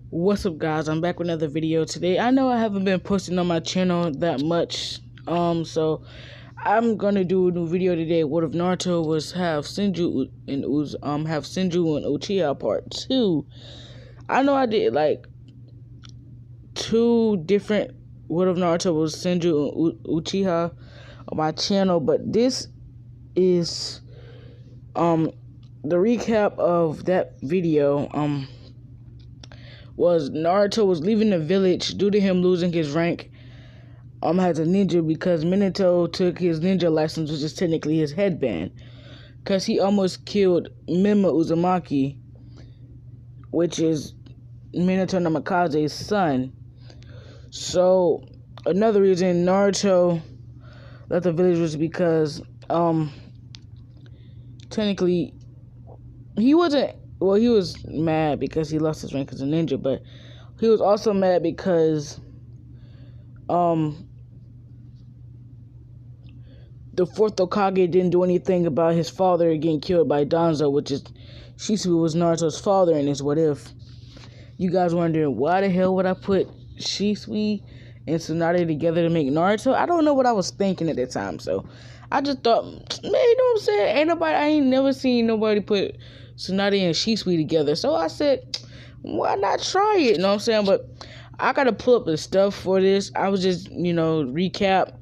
What's up, guys? I'm back with another video today. I know I haven't been posting on my channel that much, so I'm gonna do a new video today. What if Naruto was have senju and Uchiha part 2? I know I did like 2 different what if Naruto was senju and Uchiha on my channel, but this is the recap of that video. Was Naruto was leaving the village due to him losing his rank as a ninja because Minato took his ninja license, which is technically his headband, because he almost killed Mima Uzumaki, which is Minato Namikaze's son. So another reason Naruto left the village was because technically he wasn't. Well, he was mad because he lost his rank as a ninja, but he was also mad because the fourth Hokage didn't do anything about his father getting killed by Danzo, which is Shisui was Naruto's father in his What If. You guys wondering why the hell would I put Shisui and Tsunade together to make Naruto? I don't know what I was thinking at the time, so I just thought, man, you know what I'm saying? I ain't never seen nobody put Tsunade and Shisui together. So I said, why not try it? You know what I'm saying? But I gotta pull up the stuff for this. I was just, recap.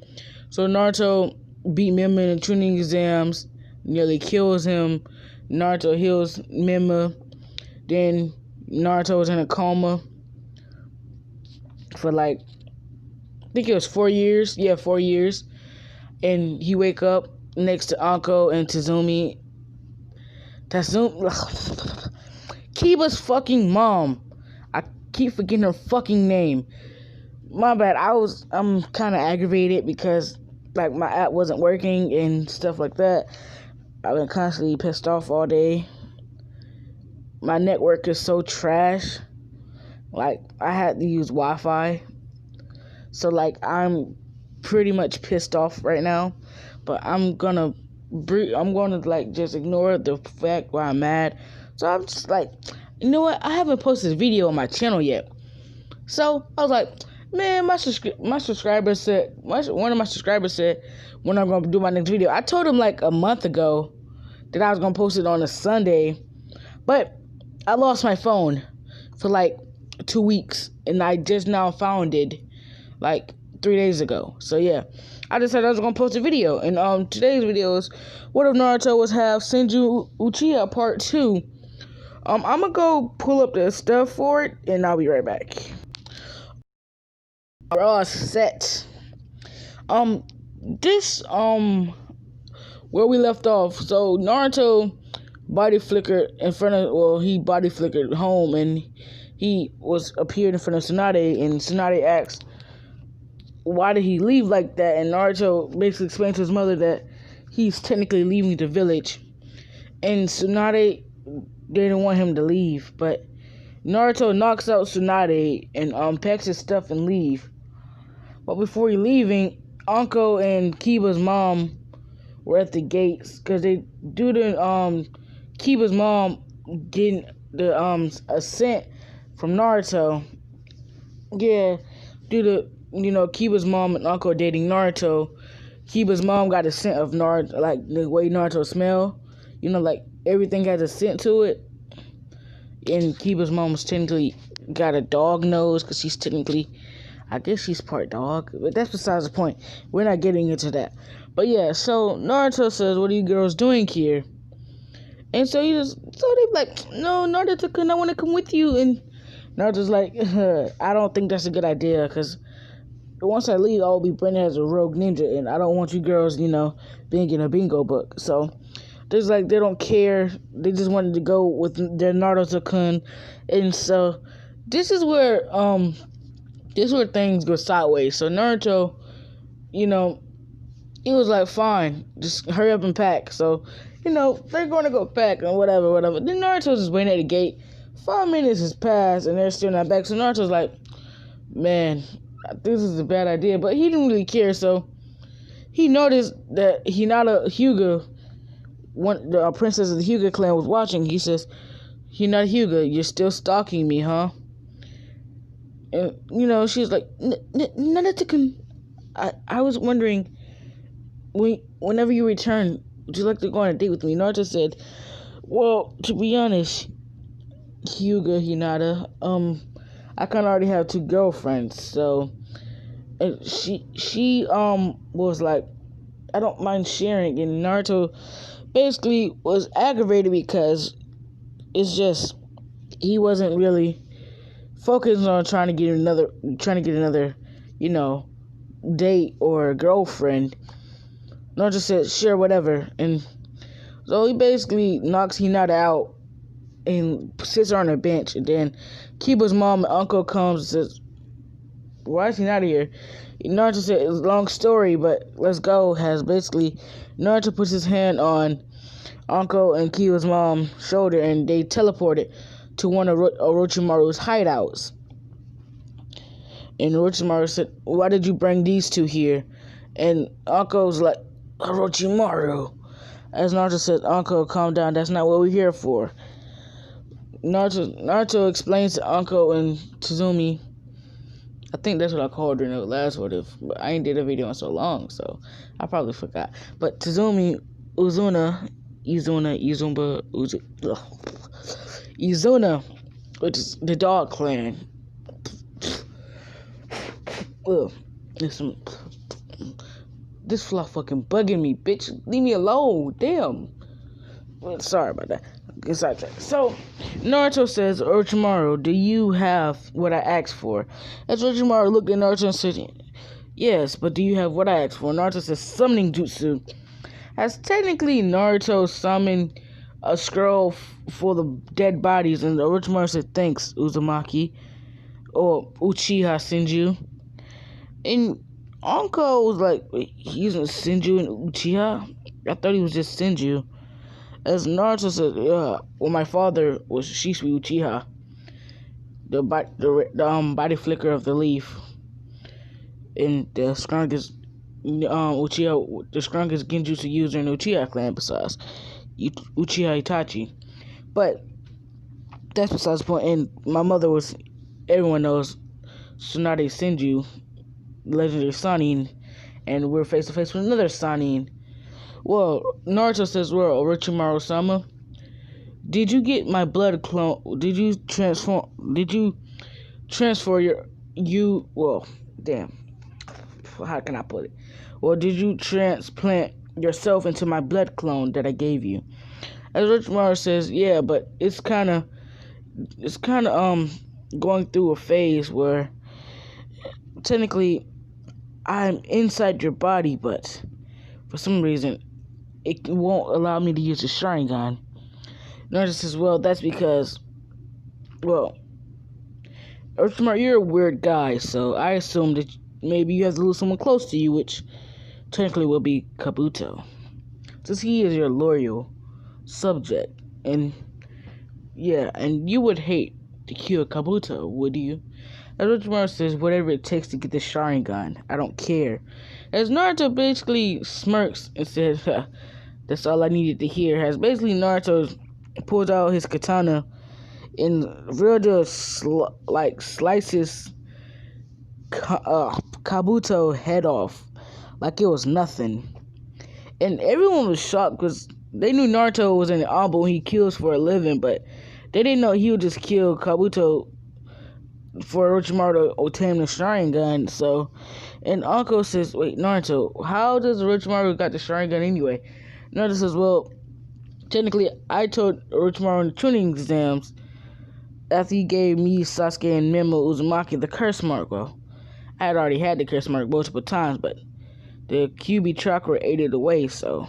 So Naruto beat Mima in the tuning exams, nearly kills him. Naruto heals Mima. Then Naruto was in a coma for I think it was 4 years. Yeah, 4 years. And he wake up next to Anko and Tazumi. Kiba's fucking mom. I keep forgetting her fucking name. My bad. I'm kind of aggravated because my app wasn't working and stuff like that. I've been constantly pissed off all day. My network is so trash. I had to use Wi-Fi. So I'm pretty much pissed off right now. But I'm gonna just ignore the fact why I'm mad. So I'm just you know what? I haven't posted a video on my channel yet. So I was like, man, my subscriber said, one of my subscribers said when I'm gonna do my next video. I told him a month ago that I was gonna post it on a Sunday, but I lost my phone for 2 weeks, and I just now found it 3 days ago. So yeah, I decided I was gonna post a video, and today's video is what if Naruto was have Senju Uchiha part 2. I'm gonna go pull up the stuff for it, and I'll be right back. We're all set. This where we left off. So Naruto body flickered in front of. He body flickered home, and he appeared in front of Tsunade, and Tsunade asked, why did he leave like that? And Naruto basically explained to his mother that he's technically leaving the village. And Tsunade didn't want him to leave, but Naruto knocks out Tsunade and packs his stuff and leave. But before he leaving, Anko and Kiba's mom were at the gates because due to Kiba's mom getting the assent from Naruto. Yeah, due to Kiba's mom and Anko dating Naruto, Kiba's mom got a scent of Naruto, the way Naruto smell. Everything has a scent to it. And Kiba's mom's technically got a dog nose because she's technically, I guess she's part dog. But that's besides the point. We're not getting into that. But yeah, so Naruto says, what are you girls doing here? And so they're no, Naruto-kun, I want to come with you. And Naruto's I don't think that's a good idea because once I leave, I'll be branded as a rogue ninja, and I don't want you girls, being in a bingo book. So there's they don't care. They just wanted to go with their Naruto-kun, and so this is where things go sideways. So Naruto, he was fine, just hurry up and pack. So they're going to go pack and whatever. Then Naruto's just waiting at the gate. 5 minutes has passed, and they're still not back. So Naruto's man, this is a bad idea, but he didn't really care. So he noticed that Hinata Hyuga, the princess of the Hyuga clan, was watching. He says, Hinata Hyuga, you're still stalking me, huh? And, she's like, Naruto-kun, I was wondering, whenever you return, would you like to go on a date with me? Naruto said, well, to be honest, Hyuga Hinata, I kind of already have two girlfriends, so, and she was like, I don't mind sharing, and Naruto basically was aggravated because it's just, he wasn't really focused on trying to get another, date or girlfriend. Naruto said, sure, whatever, and so he basically knocks Hinata out and sits her on a bench, and then Kiba's mom and uncle comes and says, why is Hinata here? Naruto said, it's a long story, but let's go. Has basically, Naruto puts his hand on uncle and Kiba's mom's shoulder, and they teleported to one of Orochimaru's hideouts. And Orochimaru said, why did you bring these two here? And uncle was like, Orochimaru. As Naruto said, uncle, calm down, that's not what we're here for. Naruto explains to uncle and Tazumi, I think that's what I called her in the last one, but I ain't did a video in so long, so I probably forgot. But Tazumi, Izuna, which is the dog clan. Ugh, this fly fucking bugging me, bitch. Leave me alone, damn. Sorry about that. Get sidetracked. So, Naruto says, Orochimaru, do you have what I asked for? As Orochimaru looked at Naruto and said, yes, but do you have what I asked for? Naruto says, summoning jutsu. As technically Naruto summoned a scroll for the dead bodies, and Orochimaru said, thanks, Uzumaki, or Uchiha Senju. And Anko was like, wait, he's using Senju and Uchiha? I thought he was just Senju. As Naruto said, well, my father was Shisui Uchiha, the body flicker of the leaf, and the strongest Uchiha, the strongest genjutsu user in the Uchiha clan besides Uchiha Itachi. But that's besides the point. And my mother was, everyone knows, Tsunade Senju, legendary Sannin, and we're face to face with another Sannin. Well, Naruto says, well, Orochimaru-sama, did you get my blood clone? Did you transfer well, damn, how can I put it? Well, did you transplant yourself into my blood clone that I gave you? As Orochimaru says, yeah, but it's kind of going through a phase where technically I'm inside your body, but for some reason it won't allow me to use the Sharingan. Naruto says, well, that's because, well, Orochimaru, you're a weird guy, so I assume that maybe you have to lose someone close to you, which technically will be Kabuto, since he is your loyal subject. And yeah, and you would hate to kill Kabuto, would you? As Orochimaru says, whatever it takes to get the Sharingan, I don't care. As Naruto basically smirks and says, that's all I needed to hear. As basically Naruto pulls out his katana and really slices Kabuto head off like it was nothing. And everyone was shocked because they knew Naruto was an Abo, he kills for a living, but they didn't know he would just kill Kabuto for Orochimaru to obtain the Sharingan. So, and Uncle says, wait, Naruto, how does Orochimaru got the Sharingan anyway? Naruto says, well, technically, I told Orochimaru in the tuning exams after he gave me, Sasuke, and Memo Uzumaki the curse mark. Well, I had already had the curse mark multiple times, but the QB chakra ate it away, so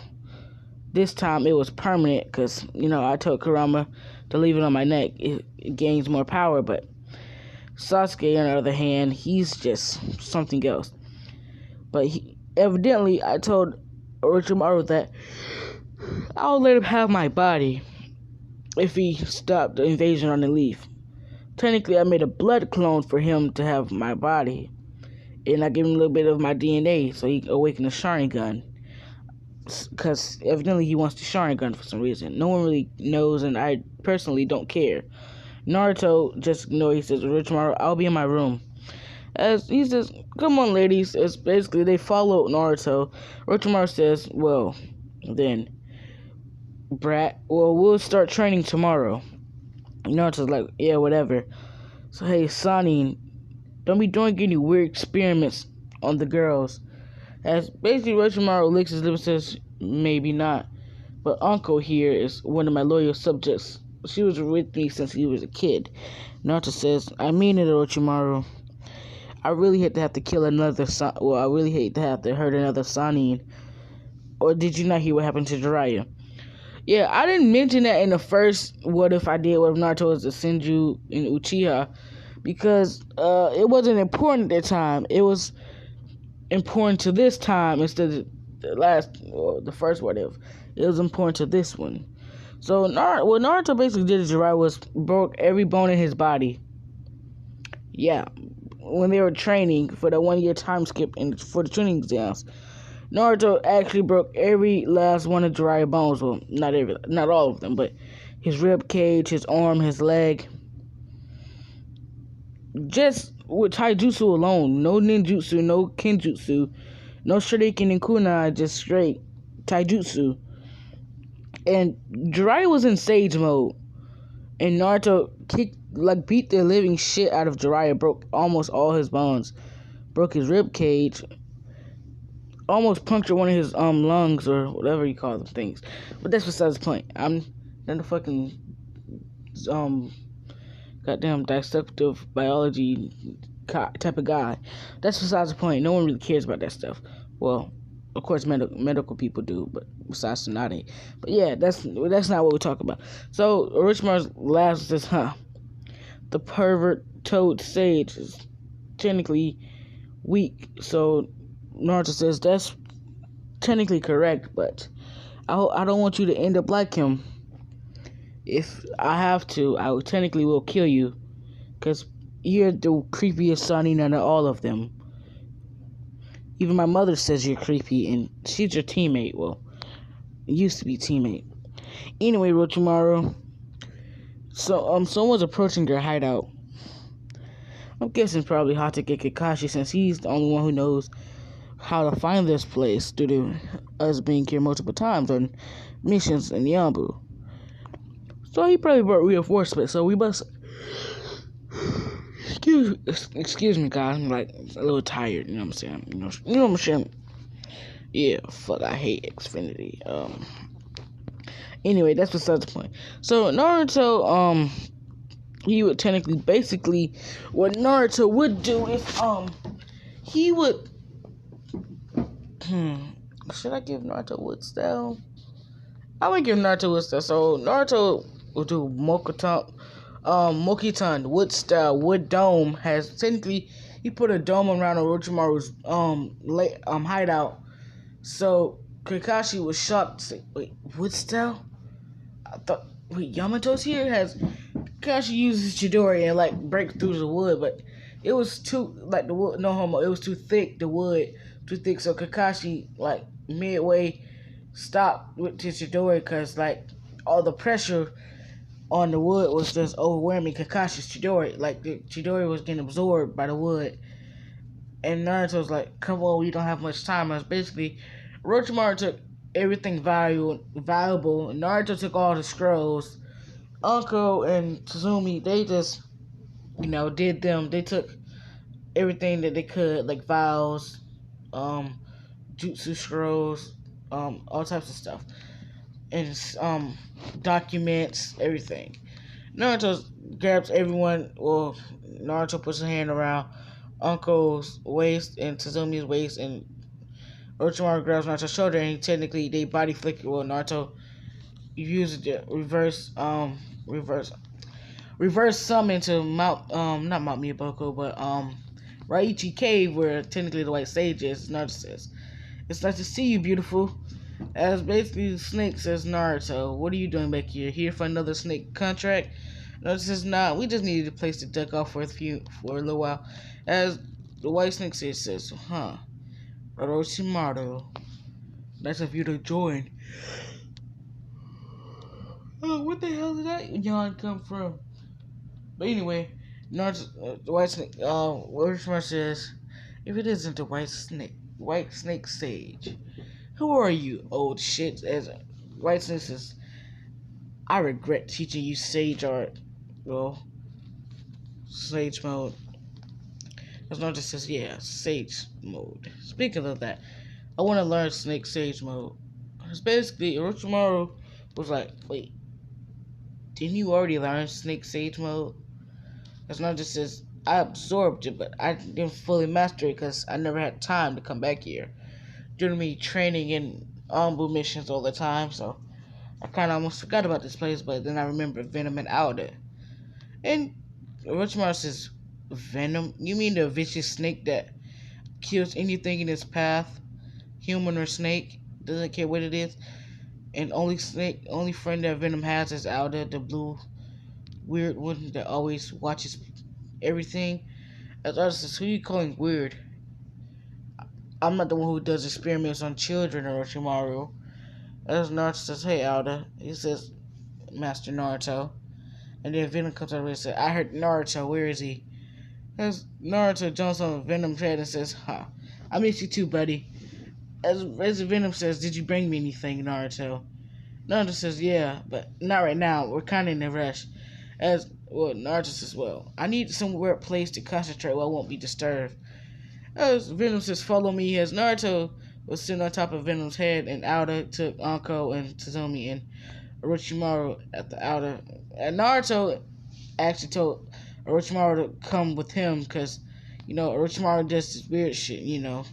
this time it was permanent because, I told Kurama to leave it on my neck. It gains more power, but Sasuke, on the other hand, he's just something else. But evidently, I told Orochimaru that I'll let him have my body if he stopped the invasion on the leaf. Technically, I made a blood clone for him to have my body, and I gave him a little bit of my DNA so he can awaken the Sharingan. Because evidently he wants the Sharingan for some reason. No one really knows, and I personally don't care. Naruto just ignores. He says, Orochimaru, I'll be in my room. As he says, "Come on, ladies." It's basically they follow Naruto. Orochimaru says, "Well, then, brat. Well, we'll start training tomorrow." Naruto's like, "Yeah, whatever." So hey, Sonny, don't be doing any weird experiments on the girls. As basically Orochimaru licks his lips and says, "Maybe not. But Uncle here is one of my loyal subjects. She was with me since he was a kid." Naruto says, "I mean it, Orochimaru. I really hate to have to kill another I really hate to have to hurt another Sanin. Or did you not hear what happened to Jiraiya?" Yeah, I didn't mention that in the first what if Naruto was a senju in Uchiha because it wasn't important at the time. It was important to this time instead of the first what if. It was important to this one. So what Naruto basically did to Jiraiya was broke every bone in his body. Yeah, when they were training for the 1 year time skip and for the training exams, Naruto actually broke every last one of Jiraiya's bones. Well, not all of them, but his rib cage, his arm, his leg. Just with taijutsu alone, no ninjutsu, no kenjutsu, no shuriken and kunai, just straight taijutsu. And Jiraiya was in sage mode, and Naruto beat the living shit out of Jiraiya, broke almost all his bones, broke his rib cage, almost punctured one of his lungs or whatever you call them things. But that's besides the point. I'm not a fucking goddamn dissective biology type of guy. That's besides the point. No one really cares about that stuff. Well, of course, medical people do, but besides Tsunade. But yeah, that's not what we talk about. So Orochimaru's last says, the pervert toad sage is technically weak. So Naruto says that's technically correct, but I don't want you to end up like him. If I have to, I technically will kill you, because you're the creepiest Sanin out of all of them. Even my mother says you're creepy, and she's your teammate. Well, used to be teammate. Anyway, Orochimaru. So someone's approaching your hideout. I'm guessing probably Hatake Kakashi, since he's the only one who knows how to find this place due to us being here multiple times on missions in Yambu. So he probably brought reinforcements. So we must. Excuse me, guys. I'm like a little tired. You know what I'm saying? You know what I'm saying? Yeah, fuck. I hate Xfinity. Anyway, that's besides the point. So Naruto, he would technically, basically, what Naruto would do if he would. Should I give Naruto wood style? I would give Naruto wood style. So Naruto will do Mokitan wood style wood dome. Has technically he put a dome around Orochimaru's hideout. So Kakashi was shocked. Say, wait, wood style? I thought Yamato's here. Has Kakashi uses Chidori and break through the wood, but it was too the wood. No homo. It was too thick. The wood too thick. So Kakashi midway stopped with Chidori because all the pressure on the wood was just overwhelming Kakashi's Chidori. The Chidori was getting absorbed by the wood. And Naruto was like, come on, we don't have much time. It was basically, Orochimaru took everything valuable. Naruto took all the scrolls. Uncle and Tazumi, they just, did them. They took everything that they could, like vials, jutsu scrolls, all types of stuff. And documents, everything. Naruto grabs everyone. Well, Naruto puts his hand around Uncle's waist and Tazumi's waist, and Orochimaru grabs Naruto's shoulder, and they body flicker. Well, Naruto uses the reverse summon to not Mount Miyaboko, but Raichi Cave, where technically the White Sage is. Naruto says, "It's nice to see you, beautiful." As basically Snake says, "Naruto, what are you doing back here? Here for another Snake contract?" Naruto says, "Nah, we just needed a place to duck off for a little while." As the White Snake says, "Orochimaru, nice of you to join." Oh, what the hell did that yawn come from? But anyway, The white snake. Orochimaru says, if it isn't the white snake sage, who are you, old shit? As White Snake says, I regret teaching you sage art. Well, sage mode. As Naruto says, yeah, sage mode. Speaking of that, I want to learn snake sage mode. Because basically, Orochimaru was like, wait, didn't you already learn snake sage mode? As Naruto says, I absorbed it, but I didn't fully master it because I never had time to come back here. Due to me training in Ombu missions all the time, so I kind of almost forgot about this place, but then I remembered Venom and Alda. And Orochimaru says, Venom? You mean the vicious snake that kills anything in its path? Human or snake? Doesn't care what it is. And only friend that Venom has is Alda, the blue weird one that always watches everything. As Alda says, who are you calling weird? I'm not the one who does experiments on children, Orochimaru. As Naruto says, hey Alda. He says, Master Naruto. And then Venom comes over and says, I heard Naruto, where is he? As Naruto jumps on Venom's head and says, I miss you too, buddy. As Venom says, did you bring me anything, Naruto? Naruto says, yeah, but not right now. We're kind of in a rush. Naruto says, well, I need somewhere place to concentrate where I won't be disturbed. As Venom says, follow me. As Naruto was sitting on top of Venom's head, and Alda took Anko and Tazumi and Orochimaru at the outer. And Naruto actually told Orochimaru to come with him because, Orochimaru does this weird shit, And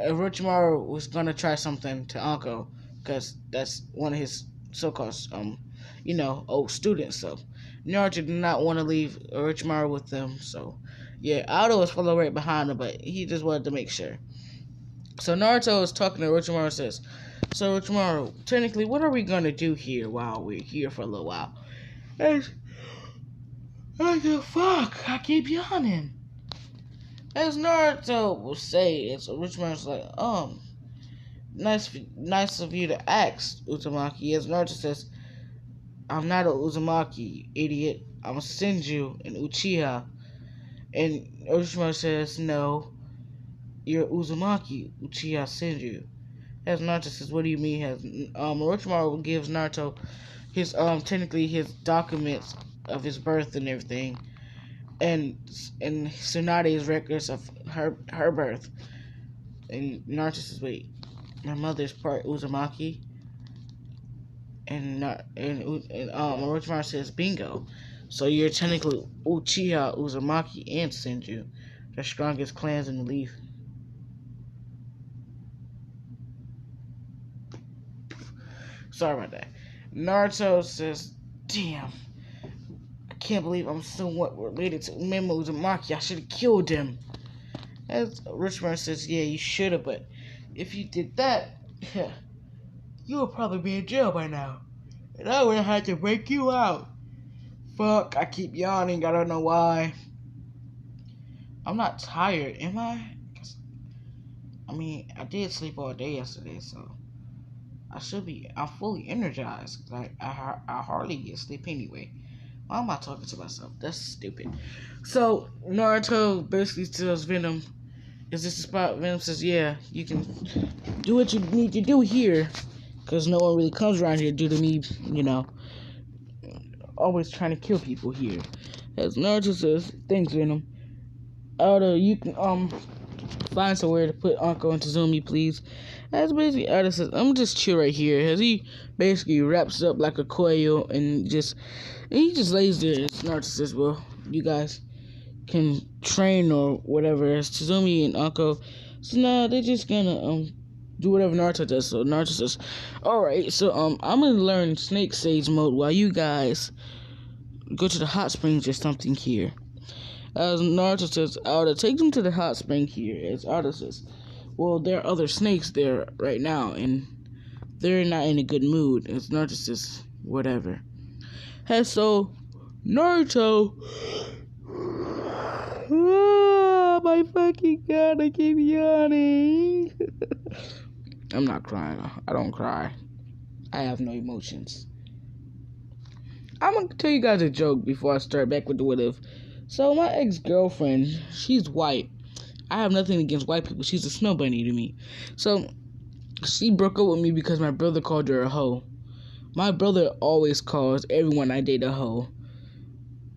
Orochimaru was gonna try something to Anko because that's one of his so-called, old students. So Naruto did not want to leave Orochimaru with them. So yeah, Aldo was following right behind him, but he just wanted to make sure. So Naruto is talking to Orochimaru and says, so Orochimaru, technically, what are we gonna do here while we're here for a little while? What the fuck? I keep yawning. As Naruto will say, it's Orochimaru's like, nice of you to ask, Uzumaki. As Naruto says, I'm not a Uzumaki, idiot. I'm a Senju and Uchiha. And Orochimaru says, no, you're Uzumaki, Uchiha Senju. As Naruto says, what do you mean? Orochimaru gives Naruto his technically his documents of his birth and everything, and Tsunade's records of her birth. And Naruto says, wait, my mother's part Uzumaki. And Orochimaru says, bingo. So you're technically Uchiha, Uzumaki, and Senju, the strongest clans in the Leaf. Sorry about that. Naruto says, damn, I can't believe I'm somewhat related to Memo Uzumaki. I should have killed him. As Orochimaru says, yeah, you should have, but if you did that, you would probably be in jail by now. And I would have had to break you out. Fuck, I keep yawning. I don't know why. I'm not tired, am I? I did sleep all day yesterday, so I'm fully energized. Like, I hardly get sleep anyway. Why am I talking to myself? That's stupid. So, Naruto basically tells Venom, is this the spot? Venom says, yeah, you can do what you need to do here. Because no one really comes around here due to me, always trying to kill people here. As Naruto says, thanks, Venom. Aldo, you can, find somewhere to put Anko and Tazumi, please. As basically Aldo says, I'm just chill right here. As he basically wraps up like a coil and he just lays there. As Naruto says, well, you guys can train or whatever. As Tazumi and Anko, so nah, they're just gonna, do whatever Naruto does. So Naruto says, alright, so I'm gonna learn Snake Sage mode while you guys go to the hot springs or something here. As Naruto says, Alda, take them to the hot spring here. As Alda says, well, there are other snakes there right now, and they're not in a good mood. As Naruto says, whatever. Hey, so Naruto, oh my fucking god, I keep yawning. I'm not crying. I don't cry. I have no emotions. I'm gonna tell you guys a joke before I start back with the what if. So my ex-girlfriend, she's white. I have nothing against white people. She's a snow bunny to me. So she broke up with me because my brother called her a hoe. My brother always calls everyone I date a hoe.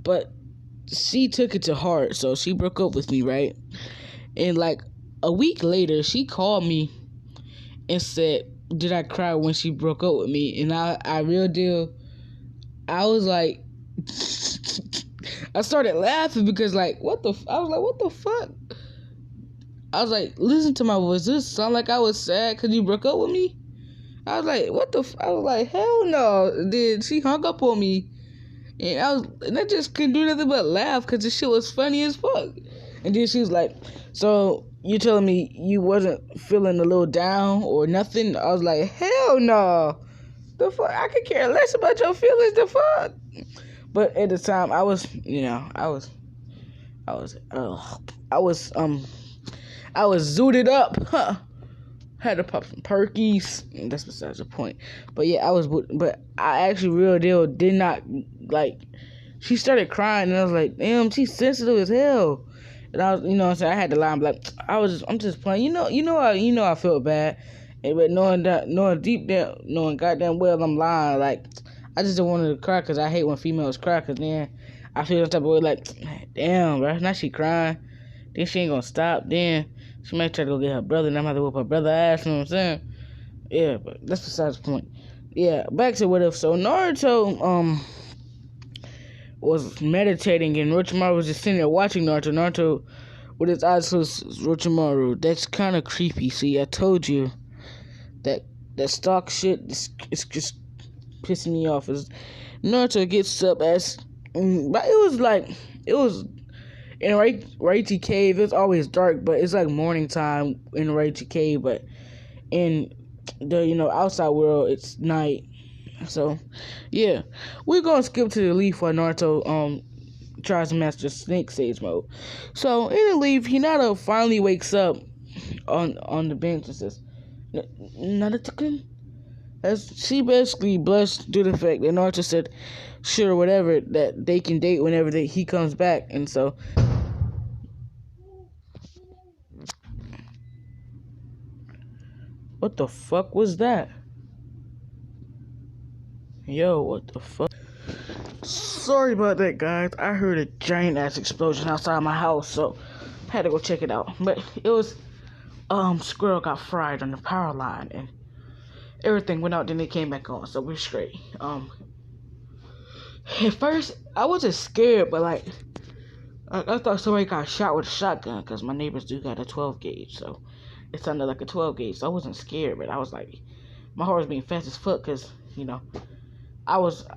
But she took it to heart, so she broke up with me, right? And like a week later, she called me and said, "Did I cry when she broke up with me?" And I real deal, I was like, I started laughing because I was like, what the fuck? I was like, listen to my voice. Does this sound like I was sad because you broke up with me? I was like, I was like, hell no. Then she hung up on me. And I just couldn't do nothing but laugh because the shit was funny as fuck. And then she was like, so you telling me you wasn't feeling a little down or nothing? I was like, hell no. The fuck? I could care less about your feelings, the fuck? But at the time, I was zooted up, huh? Had to pop some perkies. That's besides the point. But yeah, but I actually real deal did not like. She started crying, and I was like, damn, she's sensitive as hell. And I was, what I'm saying, I had to lie. I'm like, I'm just playing. I felt bad, but knowing goddamn well I'm lying. Like, I just don't want to cry because I hate when females cry. Because then I feel some type of way. Like, damn, bro, now she crying. Then she ain't gonna stop. Then she might try to go get her brother, and I'm gonna have to whoop her brother ass. You know what I'm saying? Yeah, but that's besides the point. Yeah, back to what if. So Naruto was meditating, and Orochimaru was just sitting there watching Naruto. Naruto with his eyes closed. Orochimaru, that's kind of creepy. See, I told you that stock shit is just pissing me off. As Naruto gets up but it was in Raichi Cave. It's always dark, but it's like morning time in Raichi Cave. But in the outside world, it's night. So yeah, we're gonna skip to the leaf while Naruto tries to master Snake Sage mode. So in the leaf, Hinata finally wakes up on the bench and says, "Naruto-kun?" As she basically blushed due to the fact that Naruto said, "Sure, whatever, that they can date whenever he comes back." And so, what the fuck was that? Yo, what the fuck? Sorry about that, guys. I heard a giant ass explosion outside my house, so I had to go check it out. But it was squirrel got fried on the power line, and everything went out. Then it came back on, so we're straight. At first I wasn't scared, but like I thought somebody got shot with a shotgun because my neighbors do got a 12 gauge, so it sounded like a 12 gauge. So I wasn't scared, but I was like, my heart was being fast as fuck because I wasn't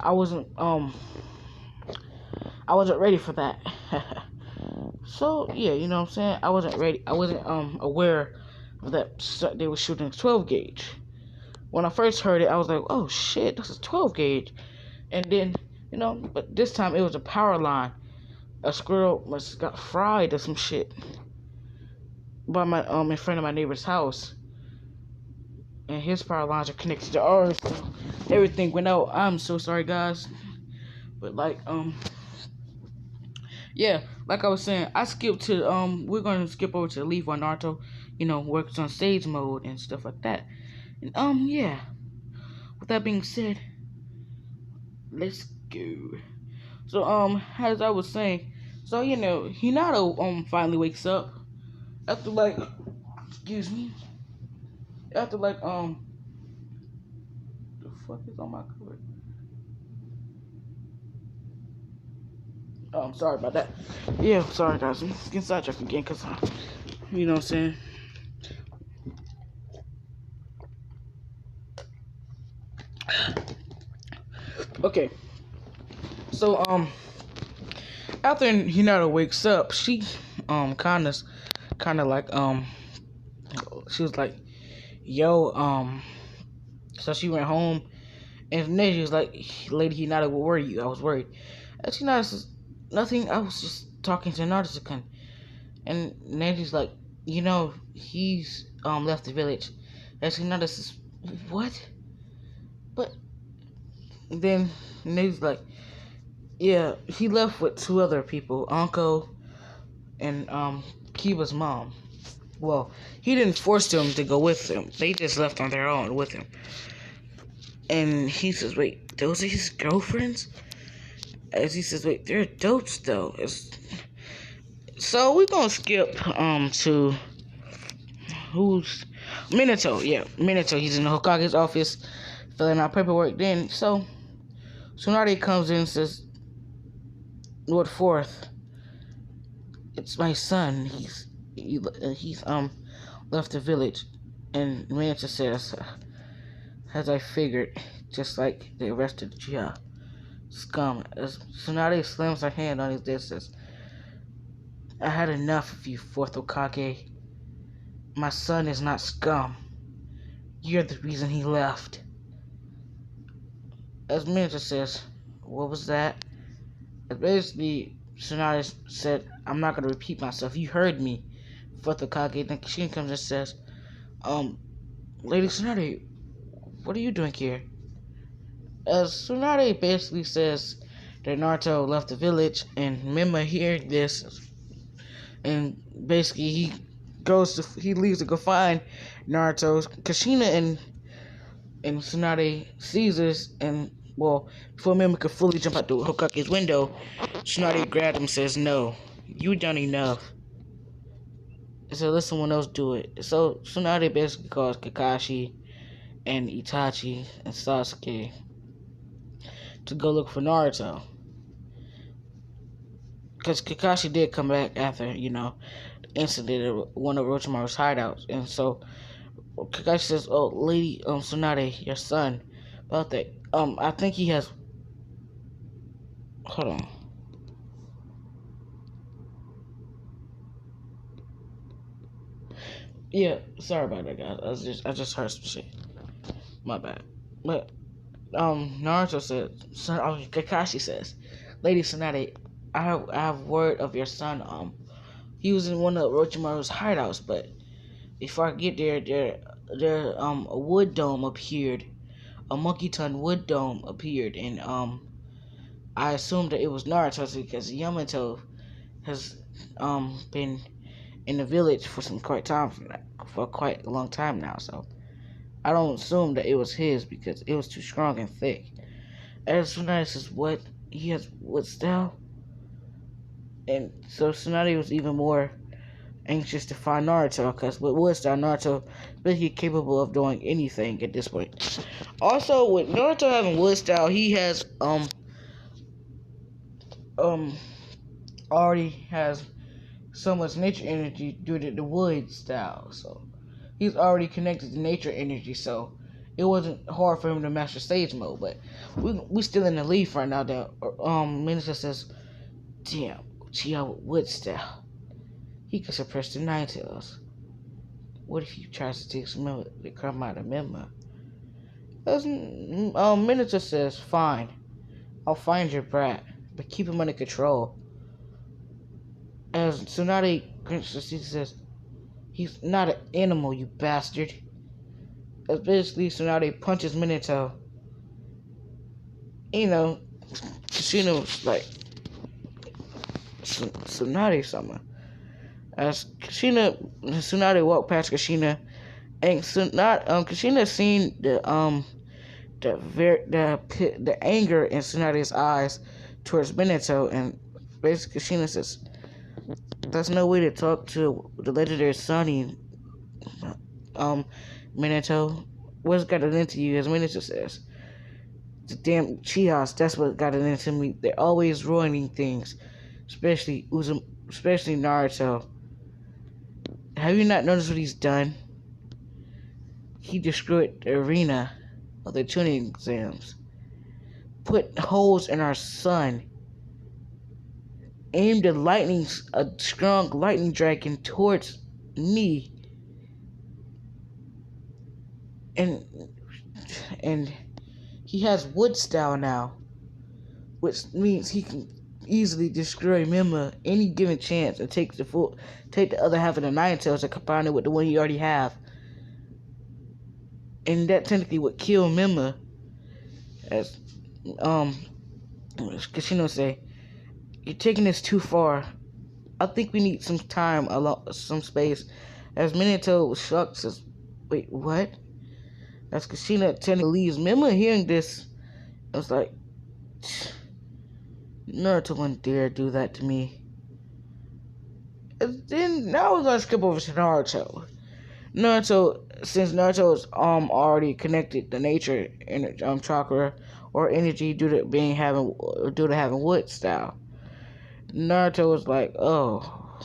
ready for that. So yeah, you know what I'm saying? I wasn't ready. I wasn't aware of that they were shooting a 12 gauge. When I first heard it, I was like, oh shit, this is 12 gauge. And then, but this time it was a power line. A squirrel must have got fried or some shit by my in front of my neighbor's house. And his power lines are connected to ours. So everything went out. I'm so sorry, guys. But yeah, like I was saying, I skipped to we're gonna skip over to the leaf while Naruto, works on stage mode and stuff like that. And yeah. With that being said, let's go. So as I was saying, so Hinata finally wakes up after excuse me. After the fuck is on my cover? Oh, I'm sorry about that. Yeah, sorry guys. I'm getting sidetracked again because, you know what I'm saying? Okay. So, after Hinata wakes up, she, kinda like, she was like, yo, so she went home, and then she was like, Lady Hinata, where were you? I was worried. And Hinata says, nothing, I was just talking to Naruto-kun. And then she's like, he's, left the village. And Hinata says, what? But then he's like, Yeah, he left with two other people, Anko and Kiba's mom. Well, he didn't force them to go with him. They just left on their own with him. And he says, "Wait, those are his girlfriends?" As he says, "Wait, they're adults though." So we're gonna skip to who's Minato. Yeah, Minato. He's in the Hokage's office filling out paperwork. Then Tsunade comes in and says, "Lord Fourth, it's my son. He's left the village." And Minato says, "As I figured, just like they arrested Uchiha. Scum." As Tsunade slams her hand on his desk, says, "I had enough of you, Fourth Hokage. My son is not scum. You're the reason he left." As Minato says, "What was that?" Basically, Tsunade said, "I'm not going to repeat myself. You heard me, Fourth Hokage." Then Kishin comes and says, "Lady Tsunade, what are you doing here?" As Tsunade basically says that Naruto left the village, and Mima heard this, and basically he leaves to go find Naruto. Kushina and Tsunade sees this, and well, before Mima could fully jump out the Hokage's window, Tsunade grabbed him and says, "No, you done enough." So let someone else do it. So Tsunade basically calls Kakashi and Itachi and Sasuke to go look for Naruto. Because Kakashi did come back after, the incident at one of Orochimaru's hideouts. And so Kakashi says, "Oh, Lady Tsunade, your son, about that. I think he has..." Hold on. Yeah, sorry about that, guys. I just heard some shit. My bad. But Naruto said, Kakashi says, "Lady Tsunade, I have word of your son. He was in one of Orochimaru's hideouts, but before I get there a wood dome appeared, a monkey-ton wood dome appeared, and I assumed that it was Naruto because Yamato has been in the village for quite a long time now, so I don't assume that it was his because it was too strong and thick." As Tsunade says, "What? He has wood style?" And so Tsunade was even more anxious to find Naruto, because with wood style, Naruto is basically capable of doing anything at this point. Also, with Naruto having wood style, he has um already has so much nature energy due to the wood style, so he's already connected to nature energy, so it wasn't hard for him to master stage mode. But we still in the lead right now. That Minister says, "Damn, Uchiha with wood style. He could suppress the Nine Tails. What if he tries to take some of the crumb out of Mima?" Minister says, "Fine, I'll find your brat, but keep him under control." As Tsunade says, "He's not an animal, you bastard." As basically Tsunade punches Minato. Kushina was like, Tsunade-sama. As Tsunade walked past Kushina, and Kushina seen the anger in Tsunade's eyes towards Minato, and basically Kushina says, "That's no way to talk to the legendary Sunny, Minato. What's got it into you?" As Minato says, "The damn Chihas, that's what got it into me. They're always ruining things, especially Naruto. Have you not noticed what he's done? He destroyed the arena of the tuning exams, put holes in our sun, aimed a strong lightning dragon towards me, and he has wood style now, which means he can easily destroy Mima any given chance and take the other half of the Nine Tails and combine it with the one he already have, and that technically would kill Mima." As Kashino say, "You're taking this too far. I think we need some time, some space." As Minato shrugs, says, "Wait, what?" As Kashina technically leaves, Mima hearing this, I was like, Naruto wouldn't dare do that to me. And then now we're gonna skip over to Naruto. Since Naruto is already connected to nature and chakra or energy due to having wood style, Naruto was like, "Oh,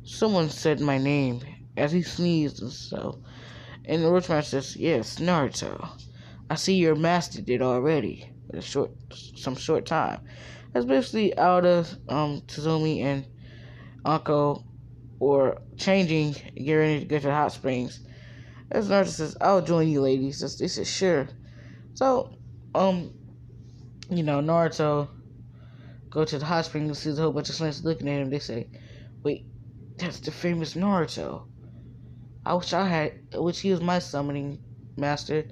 someone said my name," as he sneezed and so. And the rich man says, "Yes, Naruto. I see your master did already in some short time." That's basically out of Tazumi and Anko or changing, getting ready to go to the hot springs. As Naruto says, "I'll join you ladies." They said, "Sure." So, Naruto go to the hot springs and sees a whole bunch of slants looking at him. They say, "Wait, that's the famous Naruto. I wish he was my summoning master."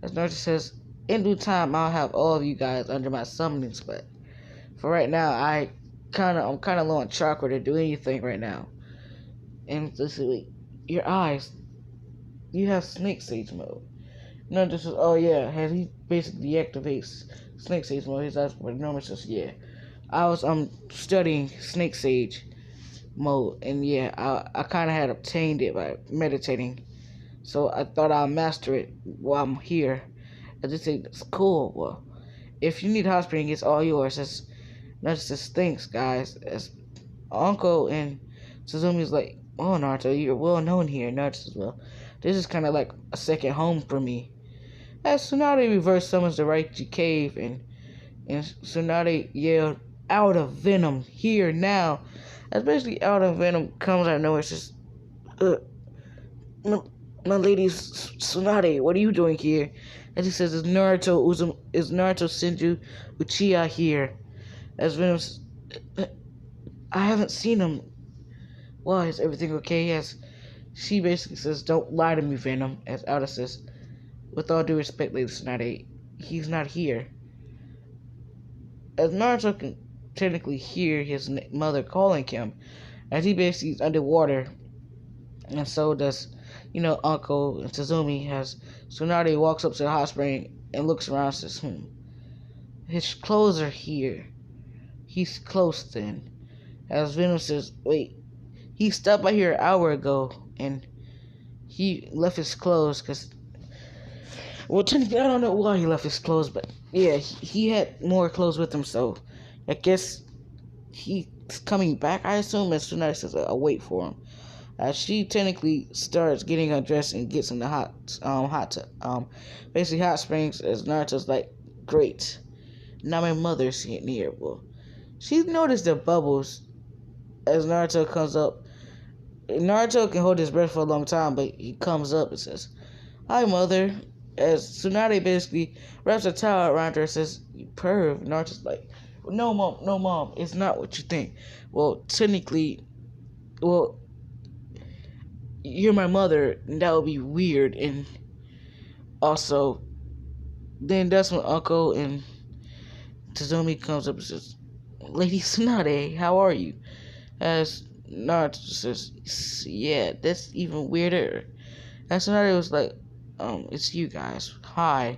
As Naruto says, "In due time, I'll have all of you guys under my summoning spell. For right now, I'm kind of low on chakra to do anything right now." And they say, "Wait, your eyes, you have Snake Sage mode." Naruto says, "Oh yeah," as he basically deactivates Snake Sage mode. His eyes, but Norman says, "Yeah, I was studying Snake Sage mode, and yeah, I kind of had obtained it by meditating. So I thought I'll master it while I'm here." And they say, "That's cool. Well, if you need hot spring, it's all yours." As Naruto says, "Thanks, guys." As Uncle and Suzumi's like, "Oh, Naruto, you're well known here." Naruto says, "Well, this is kind of like a second home for me." As Tsunade reverse summons the Raichi Cave, and Tsunade yelled, "Out of Venom, here now." As basically Out of Venom comes out of nowhere. It says, uh, my lady Tsunade, what are you doing here?" As he says, "Is Naruto Senju Uchiha here?" As Venom says, "I haven't seen him. Why, is everything okay?" As she basically says, "Don't lie to me, Venom." As Alda says, "With all due respect, Lady Tsunade, he's not here." As Naruto can technically hear his mother calling him, as he basically is underwater, and so does, Uncle and Tazumi. As Tsunade walks up to the hot spring and looks around and says, "His clothes are here. He's close then." As Venom says, "Wait, he stopped by here an hour ago, and he left his clothes because, well, technically, I don't know why he left his clothes, but yeah, he had more clothes with him, so I guess he's coming back, I assume." As Tsunade says, "I'll wait for him." She technically starts getting undressed and gets in the basically hot springs. As Naruto's like, "Great, now my mother's getting here." Well, she noticed the bubbles as Naruto comes up. Naruto can hold his breath for a long time, but he comes up and says, "Hi, mother." As Tsunade basically wraps a towel around her and says, "You perv." Naruto's like, "No, mom, no, mom, it's not what you think. Well, technically, well, you're my mother, and that would be weird." And also, then that's when Uncle and Tazumi comes up and says, "Lady Tsunade, how are you?" As Naruto says, "Yeah, that's even weirder." And Tsunade was like, "It's you guys. Hi."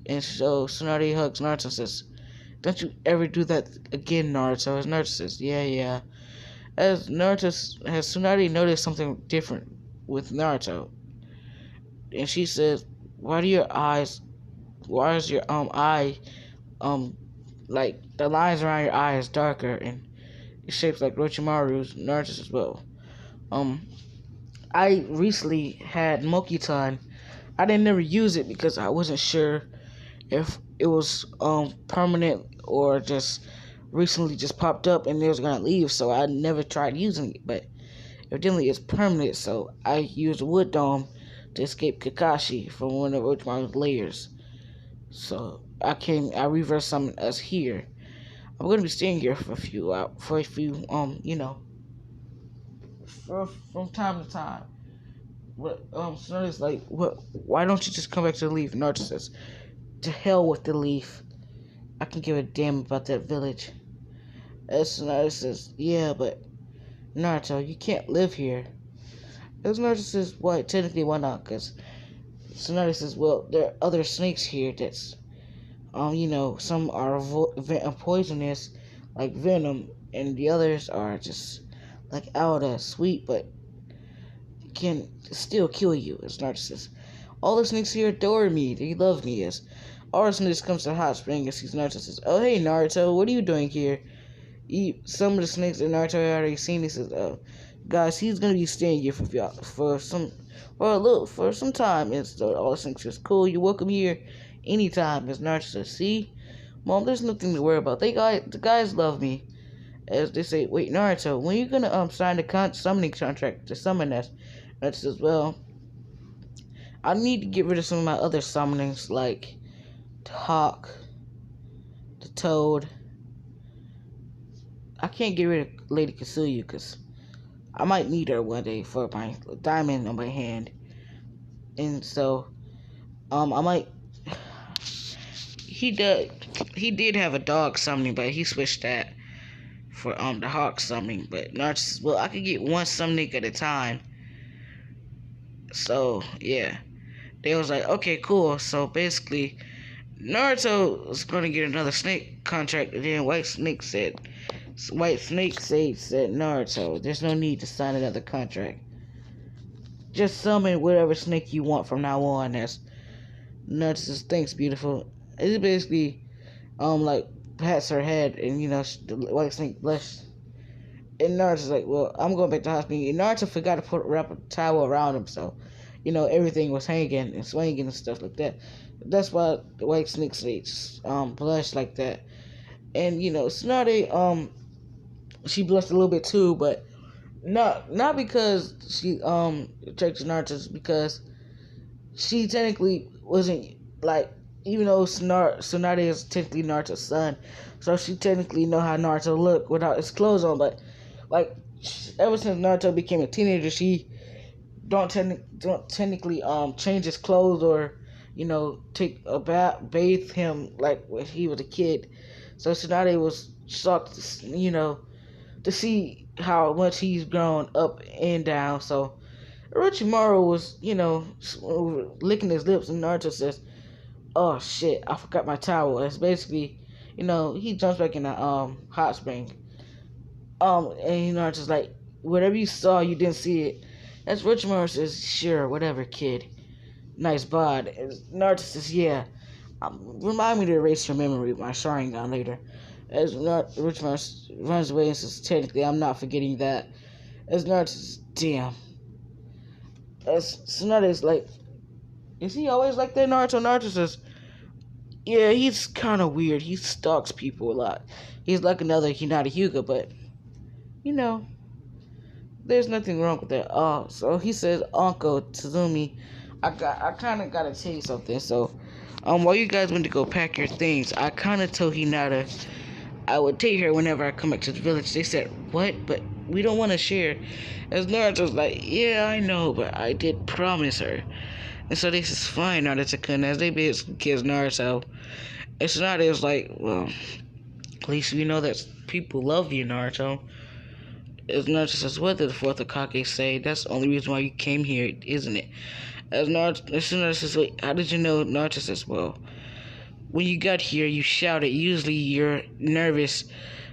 And so Tsunade hugs Naruto and says, "Don't you ever do that again, Naruto." As Naruto says, "Yeah, yeah." As Tsunade noticed something different with Naruto. And she says, why is your eye, um, like, the lines around your eye is darker and it's shaped like Orochimaru's?" Naruto says, "Well, I recently had Mokitan. I didn't never use it because I wasn't sure if it was permanent or just recently just popped up and it was gonna leave, so I never tried using it. But evidently it's permanent, so I used Wood Dome to escape Kakashi from one of Orochimaru's layers. So I reverse summoned us here. I'm gonna be staying here for a few from time to time." But Tsunade's like, "What? Why don't you just come back to the leaf?" And Naruto says, "To hell with the leaf. I can give a damn about that village. As Naruto says, yeah, but Naruto, you can't live here. As Naruto says, why? Technically, why not? Because Naruto says, well, there are other snakes here that's, some are poisonous, like venom, and the others are just like out sweet, but can still kill you. As Naruto says, all the snakes here adore me. They love me. As Arsonist comes to the hot spring and sees Naruto, says, "Oh hey Naruto, what are you doing here?" Some of the snakes that Naruto had already seen. He says, "Guys, he's gonna be staying here for some time." And so all the snakes says, "Cool, you're welcome here anytime." As Naruto says, "See, Mom, there's nothing to worry about. The guys love me." As they say, "Wait, Naruto, when are you gonna sign the summoning contract to summon us?" Naruto says, "Well, I need to get rid of some of my other summonings, like the Hawk, the Toad. I can't get rid of Lady Kasuyu because I might need her one day for my diamond on my hand. And so, I might." He did. He did have a dog summoning, but he switched that for the Hawk summoning. But Naruto says, "Well, I could get one summoning at a time." So yeah, they was like, "Okay, cool." So basically, Naruto was going to get another snake contract, and then White Snake said, "Naruto, there's no need to sign another contract. Just summon whatever snake you want from now on." As Naruto says, "Thanks, beautiful." It basically, like, pats her head, and, the White Snake blushes. And Naruto's like, "Well, I'm going back to the hospital." And Naruto forgot to wrap a towel around him, so, everything was hanging and swinging and stuff like that. That's why the White Snake blushed like that. And, Tsunade, she blushed a little bit too, but not because she attracted Naruto, it's because she technically wasn't, like, even though Tsunade is technically Naruto's son, so she technically know how Naruto look without his clothes on, but like ever since Naruto became a teenager, she don't technically change his clothes or take a bath, bathe him like when he was a kid. So Tsunade was shocked, to see how much he's grown up and down. So Orochimaru was, licking his lips, and Naruto says, "Oh shit, I forgot my towel." It's basically, he jumps back in the hot spring. And Naruto's like, "Whatever you saw, you didn't see it." As Orochimaru says, "Sure, whatever, kid. Nice bod." And Naruto says, "Yeah. Remind me to erase your memory with my Sharingan later." As Orochimaru runs away and says, "Technically, I'm not forgetting that." As Naruto says, "Damn." As Tsunade's like, "Is he always like that, Naruto?" Naruto says, "Yeah, he's kind of weird. He stalks people a lot. He's like another Hinata Hyuga, but, you know, there's nothing wrong with that." Oh, so he says, "Uncle Tazumi, I kind of gotta tell you something. So, while you guys went to go pack your things, I kind of told Hinata I would take her whenever I come back to the village." They said, "What? But we don't want to share." As Naruto's like, "Yeah, I know, but I did promise her." And so they says, "Fine, Naruto-kun," as they basically kiss Naruto. And so Naruto was like, "Well, at least we know that people love you, Naruto." As Naruto says, "What did the fourth Hokage say? That's the only reason why you came here, isn't it?" As Naruto says, "Wait, how did you know?" Naruto says, "Well, when you got here, you shouted. Usually you're nervous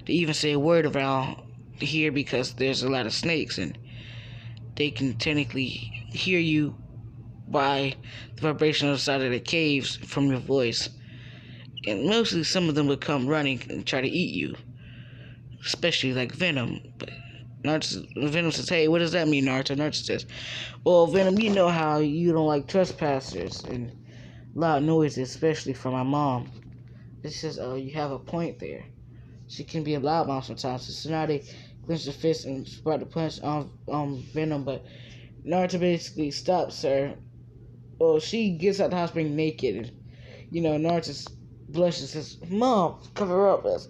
to even say a word around here because there's a lot of snakes and they can technically hear you by the vibration on the side of the caves from your voice. And mostly some of them would come running and try to eat you, especially like Venom." But Venom says, "Hey, what does that mean, Naruto?" Naruto says, "Well, Venom, you know how you don't like trespassers and loud noises, especially from my mom." It says, "Oh, you have a point there. She can be a loud mom sometimes." So Tsunade clenched her fist and about to punch on Venom, but Naruto basically stops her. Well, she gets out the hospital naked, and Naruto blushes and says, "Mom, cover her up." As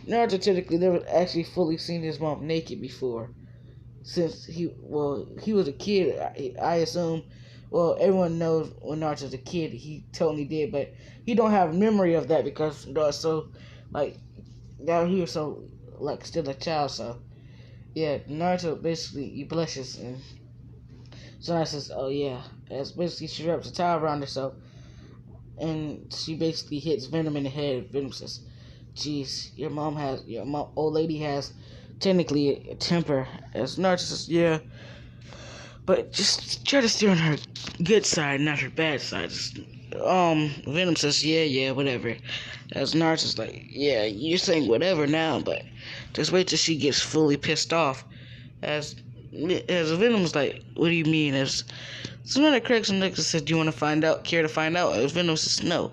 Naruto technically never actually fully seen his mom naked before, since he was a kid, I assume, well, everyone knows when Naruto's a kid, he totally did, but he don't have memory of that because so like down here, so like still a child. So yeah, Naruto basically he blushes and Tsunade says, "Oh yeah," as basically she wraps a towel around herself and she basically hits Venom in the head. Venom says, "Jeez, your mom, old lady has technically a temper." As Naruto says, "Yeah, but just try to steer on her good side, not her bad side." Venom says, "Yeah, whatever." As Naruto's like, "Yeah, you're saying whatever now, but just wait till she gets fully pissed off." As Venom's like, "What do you mean?" As Tsunade cracks and Nexus says, "Do you want to find out? Care to find out?" As Venom says, "No."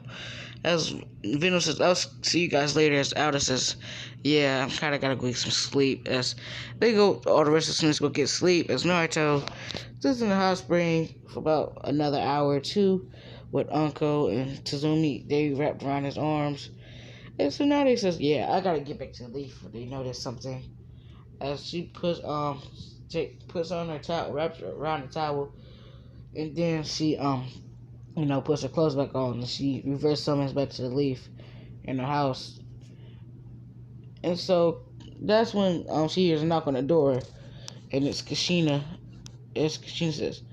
As Venom says, "I'll see you guys later." As Alda says, "Yeah, I'm kinda gotta go get some sleep." As they go, all the rest of the students go get sleep. As Naruto sits in the hot spring for about another hour or two with Uncle and Tazumi. They wrapped around his arms. And Tsunade says, "Yeah, I gotta get back to the leaf." They notice something. As she puts on her towel, wraps around the towel, and then she puts her clothes back on, and she reverse summons back to the leaf in her house. And so that's when she hears a knock on the door, and it's Kushina. Kushina says,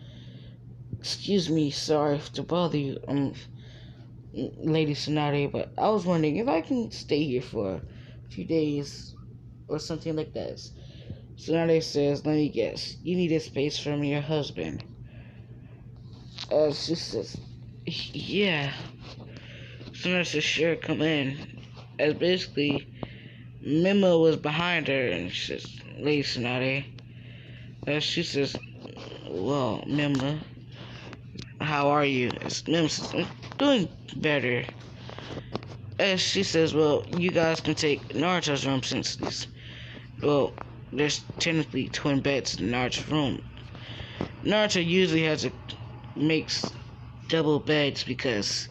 "Excuse me, sorry to bother you, Lady Tsunade, but I was wondering if I can stay here for a few days or something like that." Tsunade says, "Let me guess, you need a space from your husband." She says, "Yeah." Tsunade says, "Sure, come in." As basically, Mima was behind her, and she says, "Lady Tsunade." As she says, "Well, Mima, how are you?" As Mima says, "I'm doing better." As she says, "Well, you guys can take Naruto's room since there's technically twin beds in Naruto's room. Naruto usually makes double beds because,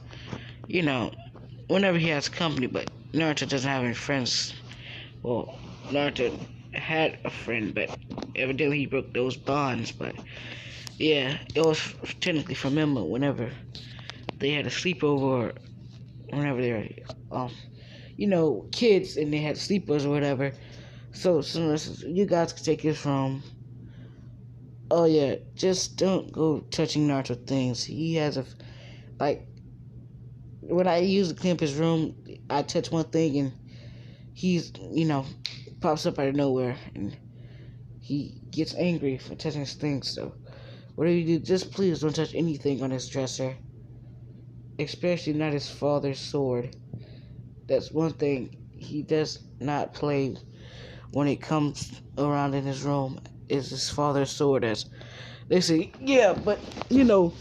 whenever he has company, but Naruto doesn't have any friends. Well, Naruto had a friend, but evidently he broke those bonds. But yeah, it was technically for Mima whenever they had a sleepover, or whenever they were, kids and they had sleepovers or whatever. So you guys can take his room. Oh yeah, just don't go touching Naruto things. He has like, when I use to clean up his room, I touch one thing and he's, pops up out of nowhere and he gets angry for touching his things. So whatever you do, just please don't touch anything on his dresser, especially not his father's sword. That's one thing he does not play when it comes around in his room, is his father's sword. As they say, yeah, but Mima,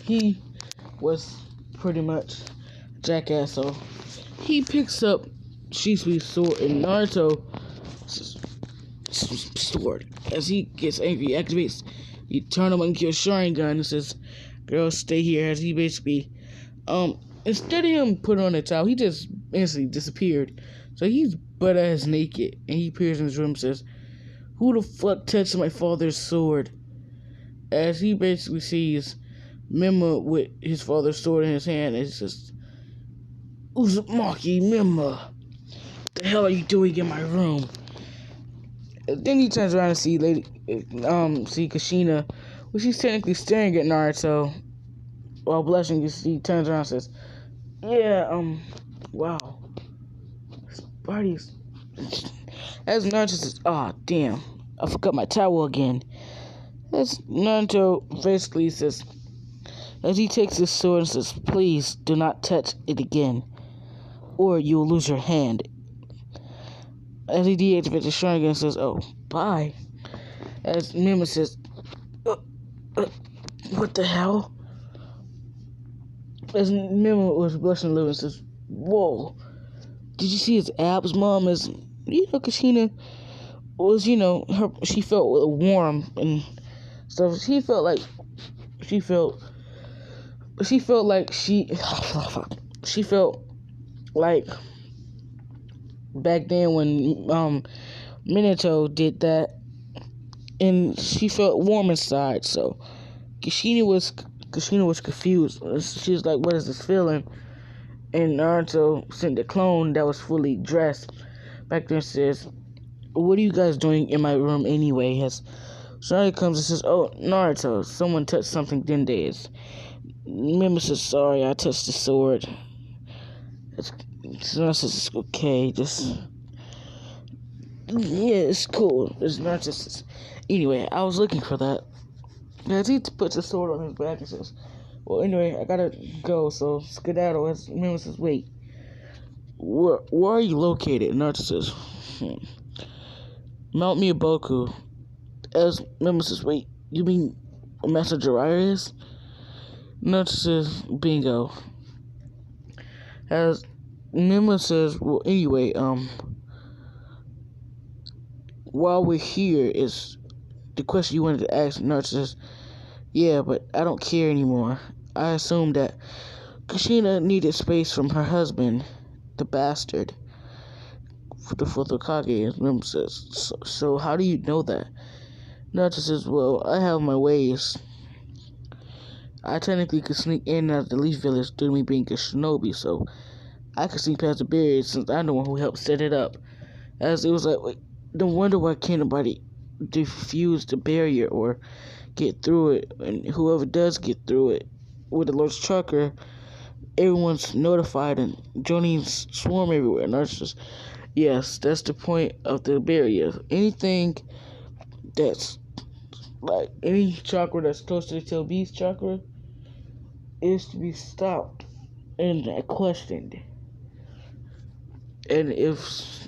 he was pretty much jackass, so he picks up Shisui's sword and Naruto's sword. As he gets angry, he activates the Eternal and Kill Sharingan and says, "Girl, stay here." As he basically, instead of him putting on a towel, he just instantly disappeared. So he's butt ass naked, and he appears in his room and says, "Who the fuck touched my father's sword?" As he basically sees Mima with his father's sword in his hand, and he says, "Uzumaki, Mima, the hell are you doing in my room?" Then he turns around and see Kushina, well, she's technically staring at Naruto while blushing. He turns around and says, "Yeah, wow, this party's..." As Naruto says, "Oh, damn, I forgot my towel again." As Naruto basically says, as he takes his sword and says, "Please do not touch it again, or you will lose your hand." As he deactivates the Sharingan and says, "Oh, bye." As Mima says, uh, uh, "What the hell?" As Mima was blushing a little and says, "Whoa, did you see his abs, Mom?" As Kushina was, she felt warm and stuff. She felt like she felt like back then when Minato did that and she felt warm inside. So Kushina was confused. She was like, "What is this feeling?" And Naruto sent the clone that was fully dressed back there and says, "What are you guys doing in my room anyway?" Sonari comes and says, "Oh, Naruto, someone touched something, didn't they?" Mima says, "Sorry, I touched the sword." Naruto says, "It's okay, just yeah, it's cool." It's not just anyway. I was looking for that. As he puts the sword on his back and says, "Well, anyway, I gotta go." So skedaddle. As Mima says, "Wait, where are you located?" Naruto says, "Mount Miyaboku." As Mima says, "Wait, you mean Master Jiraiya is?" Naruto says, "Bingo." As Mima says, "Well, anyway, while we're here is the question you wanted to ask." Naruto says, "Yeah, but I don't care anymore. I assumed that Kushina needed space from her husband, the bastard, for the fourth Hokage." And Mima says, so how do you know that?" Naruto says, "Well, I have my ways. I technically could sneak in and out of the Leaf Village due to me being a shinobi, so I could sneak past the barrier since I'm the one who helped set it up." As it was like, wait, no wonder why can't nobody defuse the barrier or get through it, and whoever does get through it with the Lord's chakra, everyone's notified and joining swarm everywhere. And that's just, yes, that's the point of the barrier. Anything that's like any chakra that's close to the tail beast chakra is to be stopped and questioned. And if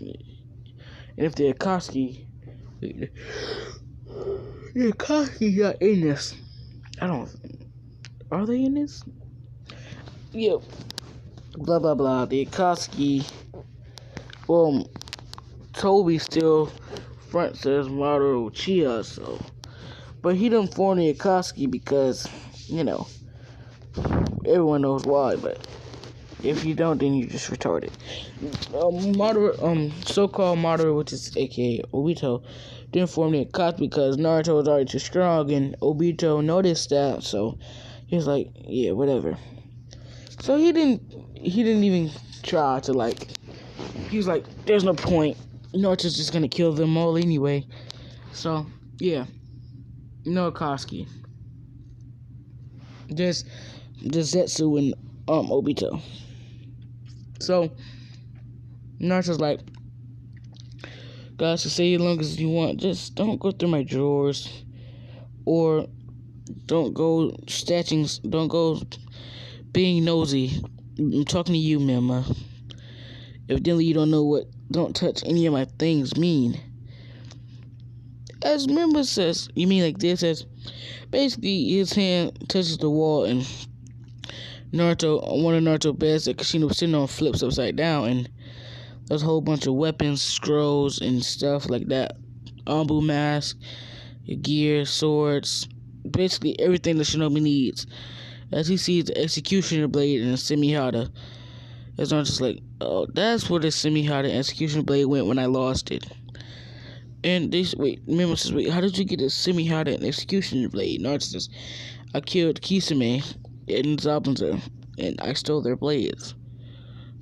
the Akatsuki not in this, I don't. Are they in this? Yep. Blah blah blah. The Akatsuki. Well, Toby still fronts as Maru Uchiha, so. But he didn't form the Akatsuki because, everyone knows why. But if you don't, then you're just retarded. So-called Madara, which is aka Obito, didn't form the Akatsuki because Naruto was already too strong, and Obito noticed that, so he was like, yeah, whatever. So he didn't even try to he was like, there's no point. Naruto's just gonna kill them all anyway. So yeah, no Akatsuki. Just Zetsu and Obito. So Naruto's like, guys, to say as long as you want, just don't go through my drawers, or don't go don't go being nosy. I'm talking to you, Mima. Evidently you don't know what "don't touch any of my things" mean. As Mima says, you mean like this? As basically his hand touches the wall, and one of Naruto's beds that Kushina was sitting on flips upside down, and there's a whole bunch of weapons, scrolls, and stuff like that. Ambu mask, gear, swords, basically everything the shinobi needs. As he sees the executioner blade and the semihata, as Naruto's like, oh, that's where the semihata and executioner blade went when I lost it. And Mima says, wait, how did you get a semihata and executioner blade? Naruto says, I killed Kisame and Zabuza, and I stole their blades.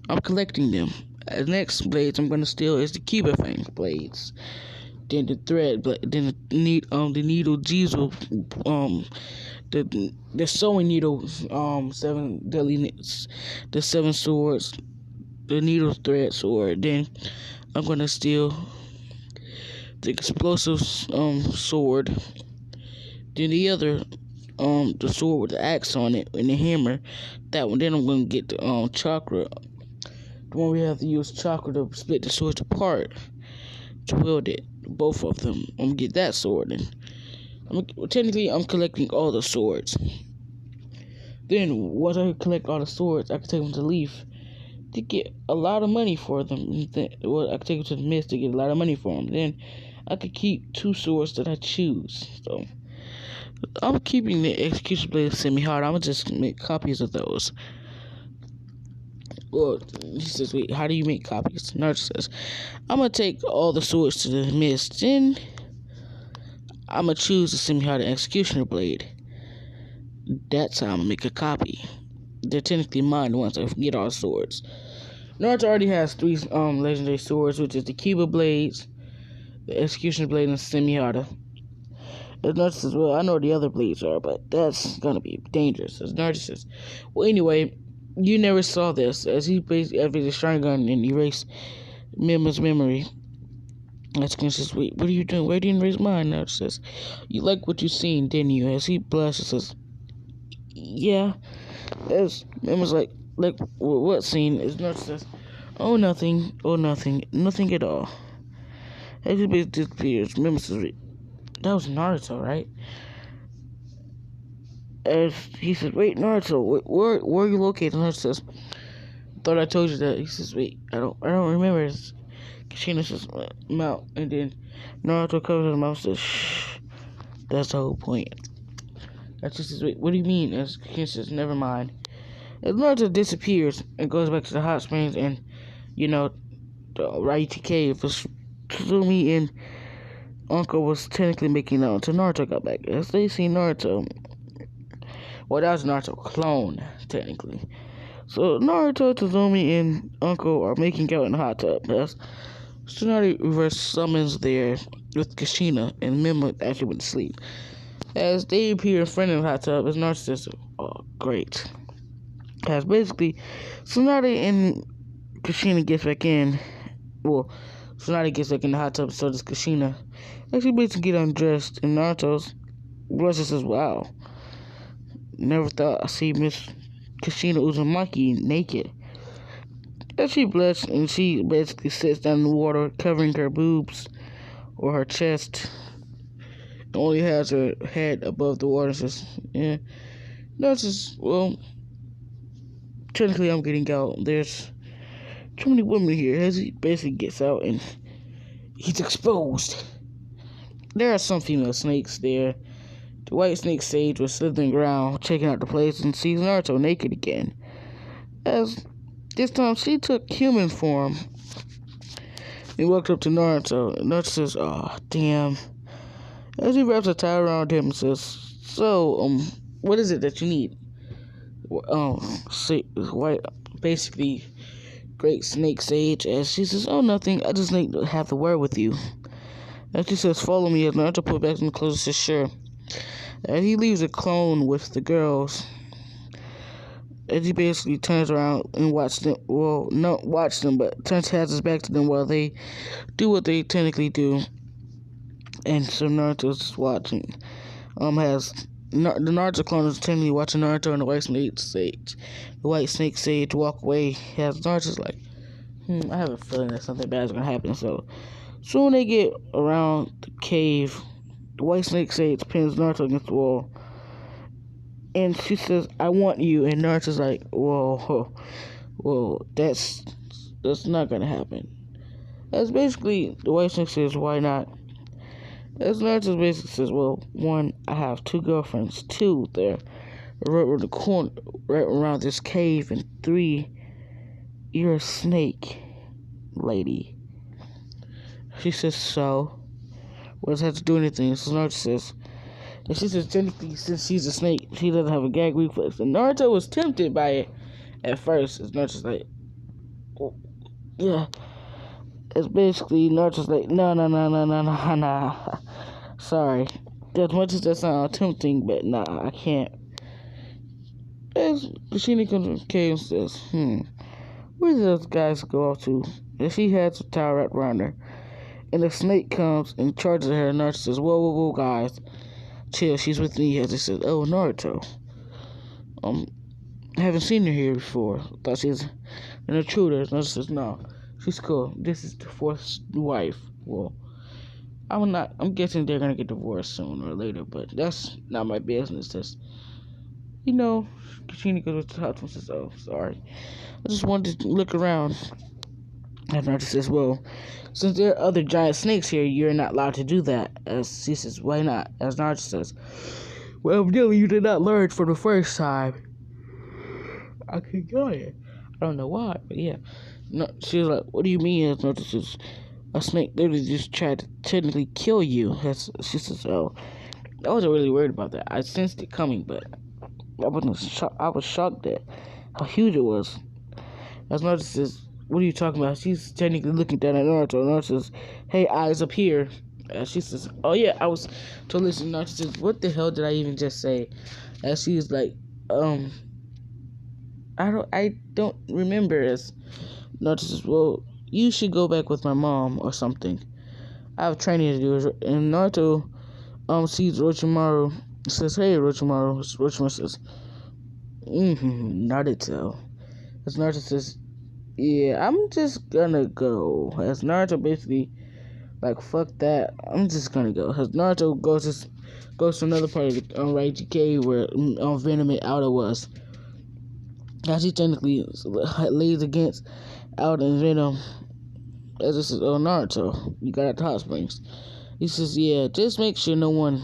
I'm collecting them. The next blades I'm gonna steal is the Kiba Fang blades. Then the thread, then the needle diesel, the sewing needle, 7 deadly, the 7 swords, the needle thread sword. Then I'm gonna steal the explosive sword. Then the other the sword with the axe on it and the hammer. That one. Then I'm gonna get the chakra. The one we have to use chakra to split the swords apart to wield it. Both of them. I'm gonna get that sword. And technically, I'm collecting all the swords. Then, once I collect all the swords, I can take them to Leaf to get a lot of money for them. I can take them to the Mist to get a lot of money for them. Then, I could keep 2 swords that I choose. So, I'm keeping the execution blade semi-hard. I'm gonna just make copies of those. Well, he says, wait, how do you make copies? Naruto says, I'm gonna take all the swords to the Mist, and I'ma choose the semi-auto executioner blade. That's how I'm gonna make a copy. They're technically mine once I get all swords. Naruto already has 3 legendary swords, which is the Kiba blades, the executioner blade, and semi-auto. As Naruto says, well, I know what the other blades are, but that's gonna be dangerous. As Naruto says, well, anyway, you never saw this. As he basically activated the Sharingan and erased Mima's memory. Sasuke says, wait, what are you doing? Why didn't you erase mine? Naruto says, you like what you seen, didn't you? As he blushes, says, yeah. As Mima's like what scene? As Naruto says, oh, nothing. Oh, nothing. Nothing at all. As he basically disappears, Mima says, wait, that was Naruto, right? As he says, wait, Naruto, where are you located? Naruto says, thought I told you that. He says, wait, I don't remember. Kushina says, mouth, and then Naruto covers his mouth and says, shh. That's the whole point. As he says, wait, what do you mean? As Kushina says, never mind. As Naruto disappears and goes back to the hot springs and, the Raichi cave, Tsuzumi and Uncle was technically making out until Naruto got back. As they see Naruto, well, that was Naruto clone, technically. So Naruto, Tsuzumi, and Uncle are making out in the hot tub. As Tsunade reverse summons there with Kushina, and Mima actually went to sleep. As they appear in front of the hot tub, as Naruto says, oh, great. As basically, Tsunade and Kushina gets back in. Well, Tsunade gets back in the hot tub, so does Kushina. As she basically get undressed, and Naruto's blushes says, wow. Never thought I'd see Miss Kushina Uzumaki naked. As she blushes, and she basically sits down in the water, covering her boobs or her chest. Only has her head above the water. Says, yeah. That's just, well, technically I'm getting out. There's too many women here. As he basically gets out and he's exposed. There are some female snakes there. The white snake Sage was slithering around, checking out the place, and sees Naruto naked again. As this time she took human form and walked up to Naruto. Naruto says, oh, damn. As he wraps a towel around him and says, so, what is it that you need? White, basically, great snake Sage. As she says, oh, nothing. I just need to have the word with you. As she says, follow me. As Naruto put back in the clothes and says, sure. As he leaves a clone with the girls, as he basically turns around and watches them, well, not watch them, but has his back to them while they do what they technically do. And so Naruto's just watching. The Naruto clone is technically watching Naruto and the white snake Sage. The white snake Sage walk away. As Naruto's like, I have a feeling that something bad is gonna happen. So soon they get around the cave. The white snake Sage pins Naruto against the wall. And she says, I want you. And Naruto's like, whoa, that's not gonna happen. As basically, the white snake says, why not? As Naruto basically says, well, 1, I have 2 girlfriends. 2, they're right around the corner, right around this cave. And 3, you're a snake, lady. She says, so? What does that have to do anything? So Naruto says, and she says, technically, since she's a snake, she doesn't have a gag reflex. And Naruto was tempted by it at first. As Naruto's like, oh, yeah. It's basically Naruto's like, no. Sorry. As much as that sounds tempting, but nah, I can't. As Kushina comes from the cave and says, where did those guys go off to? And she has a towel wrapped around her. And the snake comes and charges her, and Naruto says, whoa, guys. Chill, she's with me. As I said, oh, Naruto. I haven't seen her here before. Thought she was an intruder. Naruto says, no, she's cool. This is the 4th wife. Well, I'm guessing they're gonna get divorced sooner or later, but that's not my business. That's, Kushina goes to the house and says, oh, sorry. I just wanted to look around. And Naruto says, well, since there are other giant snakes here, you're not allowed to do that. As she says, why not? As Naruto says, well, really, you did not learn for the first time. I could go here. I don't know why, but yeah. No, she was like, what do you mean? As Naruto says, a snake literally just tried to technically kill you. She says, oh, I wasn't really worried about that. I sensed it coming, but I was shocked at how huge it was. As Naruto says, what are you talking about? She's technically looking down at Naruto. Naruto says, hey, eyes up here. She says, oh yeah, I was to listen. Naruto says, what the hell did I even just say? As she's like, I don't remember. As Naruto says, well, you should go back with my mom or something. I have training to do. And Naruto sees Orochimaru. Says, hey, Orochimaru. Orochimaru says, Naruto. As Naruto says, yeah, I'm just gonna go. As Naruto basically, like, fuck that, I'm just gonna go. As Naruto goes to another part of the Raiji Cave where Venom and Outer was. As he technically lays against Outer and Venom. As this is, oh, Naruto, you got out the hot springs. He says, yeah, just make sure no one,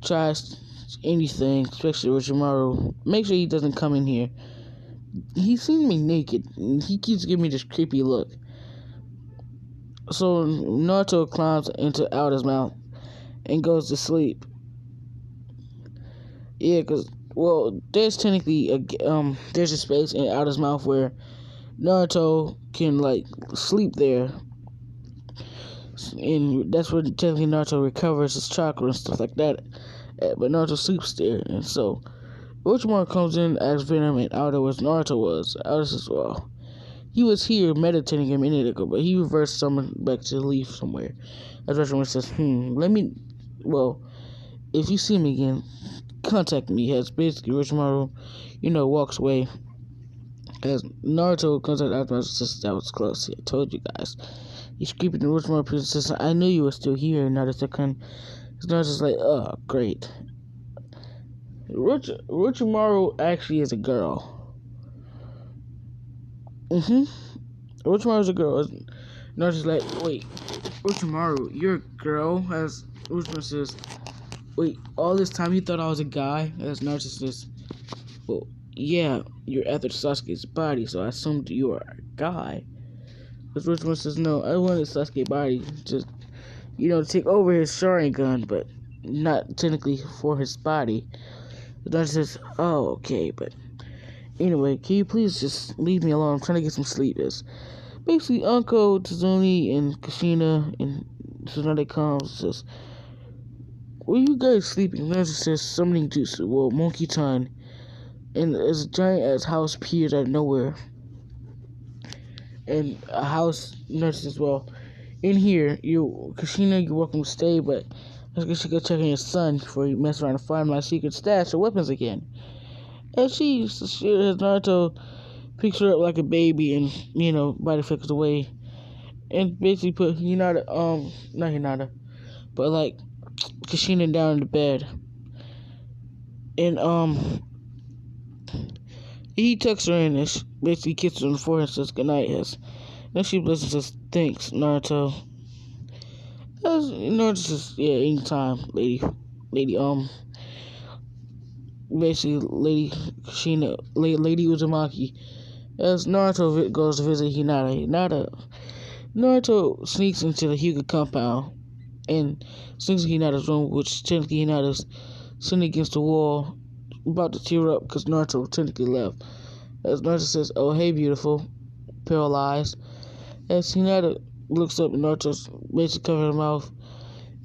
tries anything, especially Orochimaru. Make sure he doesn't come in here. He's seen me naked, and he keeps giving me this creepy look. So Naruto climbs into Outer's mouth and goes to sleep. Yeah, because, well, there's technically there's a space in Outer's mouth where Naruto can, like, sleep there. And that's where technically Naruto recovers his chakra and stuff like that. But Naruto sleeps there, and so Orochimaru comes in as Venom and Outer was Naruto was. Outer says, well, he was here meditating a minute ago, but he reversed summoned back to leave somewhere. As Orochimaru says, well, if you see me again, contact me. As basically Orochimaru, walks away. As Naruto comes out after says, that was close. I told you guys. He's creeping the Orochimaru princess. I knew you were still here, Naruto-kun. Naruto's like, oh, great. Orochimaru actually is a girl. Orochimaru's a girl. Naruto's like, wait, Orochimaru, you're a girl? As Orochimaru says, wait, all this time you thought I was a guy? As Naruto says, well, yeah, you're after Sasuke's body, so I assumed you were a guy. As Orochimaru says, no, I wanted Sasuke's body just, to take over his Sharingan, but not technically for his body. Naruto says, oh, okay, but anyway, can you please just leave me alone? I'm trying to get some sleep. As basically Uncle Tazumi and Kushina and Tsunade comes says, were you guys sleeping? Naruto says, summoning jutsu, well, monkey-tan, and as a giant ass house appears out of nowhere. And a house, Naruto says, well, in here, Kushina, you're welcome to stay, but I guess you go check on your son before you mess around and find my secret stash of weapons again. And she as Naruto picks her up like a baby and, body flickers away. And basically put not Hinata, but like Kushina down in the bed. And he tucks her in and basically kisses her on the forehead and says goodnight. Then she blesses and says, thanks, Naruto. As Naruto says, yeah, anytime, lady, basically, Lady Kushina, Lady Uzumaki. As Naruto goes to visit Naruto sneaks into the Hyuga compound and sneaks in Hinata's room, which technically Hinata's sitting against the wall, about to tear up because Naruto technically left. As Naruto says, oh, hey, beautiful, paralyzed. As Hinata looks up, Naruto's basically covering her mouth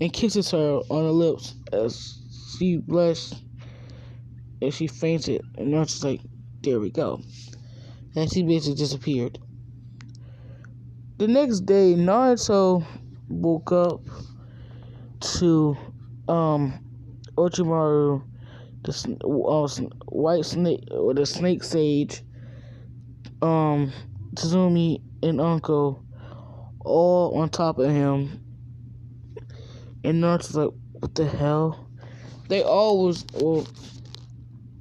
and kisses her on her lips as she blushed and she fainted. And Naruto's like, there we go. And she basically disappeared. The next day, Naruto woke up to Orochimaru, the white snake, or the snake sage, Tazumi and Uncle all on top of him. And Naruto's like, what the hell? They all was, well,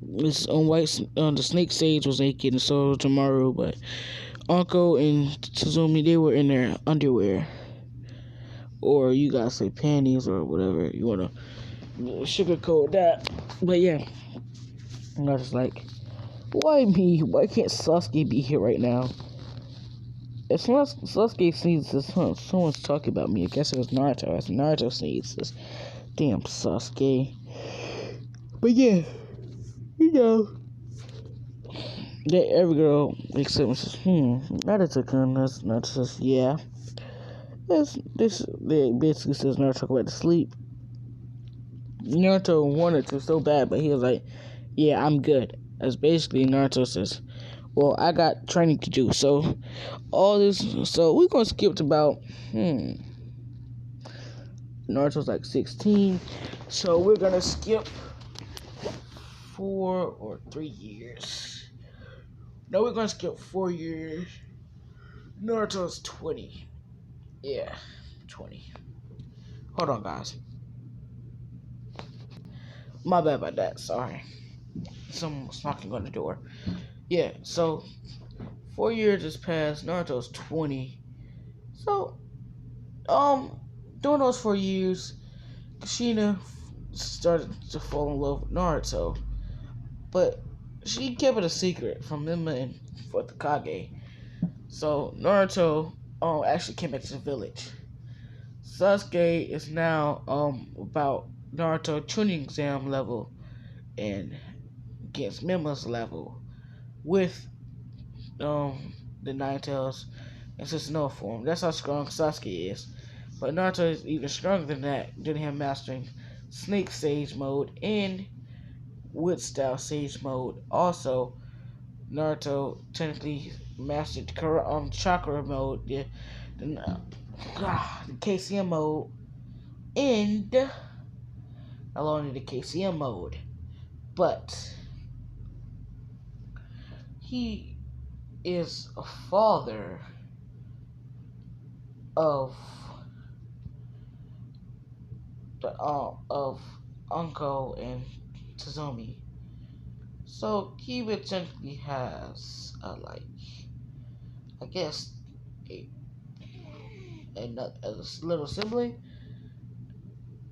this the snake sage was naked and so was Orochimaru, but Uncle and Tazumi, they were in their underwear. Or you guys say panties or whatever you want to sugarcoat that. But yeah, Naruto's like, why me? Why can't Sasuke be here right now? As soon as Sasuke sees this, someone's talking about me. I guess it was Naruto. As Naruto sees this, damn Sasuke. But yeah, you know, that every girl except says, Naruto-kun. Naruto says, yeah. This they basically says Naruto about to sleep. Naruto wanted to so bad, but he was like, yeah, I'm good. As basically Naruto says, well, I got training to do. So all this, so we're gonna skip to about Naruto's like 16, so we're gonna skip 4 or 3 years. No, we're gonna skip 4 years. Naruto's 20. Yeah, 20. Hold on, guys. My bad about that. Sorry. Someone was knocking on the door. Yeah, so 4 years has passed. Naruto's 20. So, during those 4 years, Kushina started to fall in love with Naruto, but she kept it a secret from him and for the Kage. So Naruto actually came back to the village. Sasuke is now about Naruto tuning exam level and against Mima's level with the Nine Tails and Susanoo form. That's how strong Sasuke is. But Naruto is even stronger than that, due to him mastering Snake Sage mode and Wood Style Sage mode. Also, Naruto technically mastered Chakra mode, the KCM mode, and not only the KCM mode, but he is a father of of Unko and Tazumi. So Kiba technically has I guess a, a little sibling,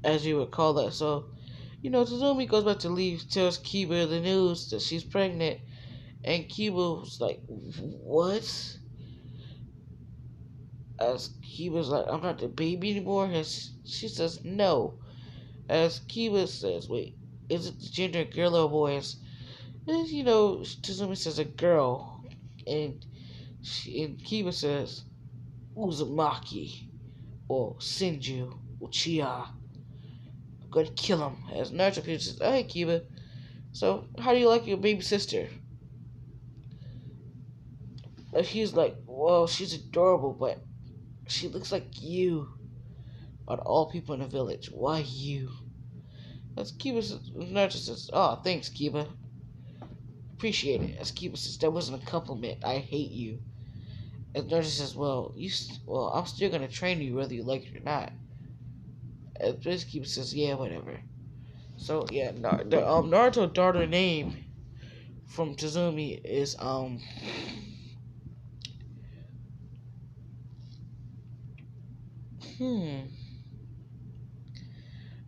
as you would call that. So Tazumi goes back to leave, tells Kiba the news that she's pregnant, and Kiba was like, "What?" As Kiba's like, "I'm not the baby anymore," and she says, "No." As Kiba says, "Wait, is it the gender girl or boy?" And Tazumi says a girl, and Kiba says Uzumaki or Senju Uchiha. I'm gonna kill him. As Naruto says, "Oh, hey Kiba, so how do you like your baby sister?" And he's like, "Well, she's adorable, but she looks like you. Out of all people in the village, why you?" As Kiba says, Naruto says, "Oh, thanks, Kiba. Appreciate it." As Kiba says, "That wasn't a compliment. I hate you." As Naruto says, "Well, I'm still gonna train you whether you like it or not." As Kiba says, "Yeah, whatever." So yeah, the Naruto daughter name from Tazumi is hmm.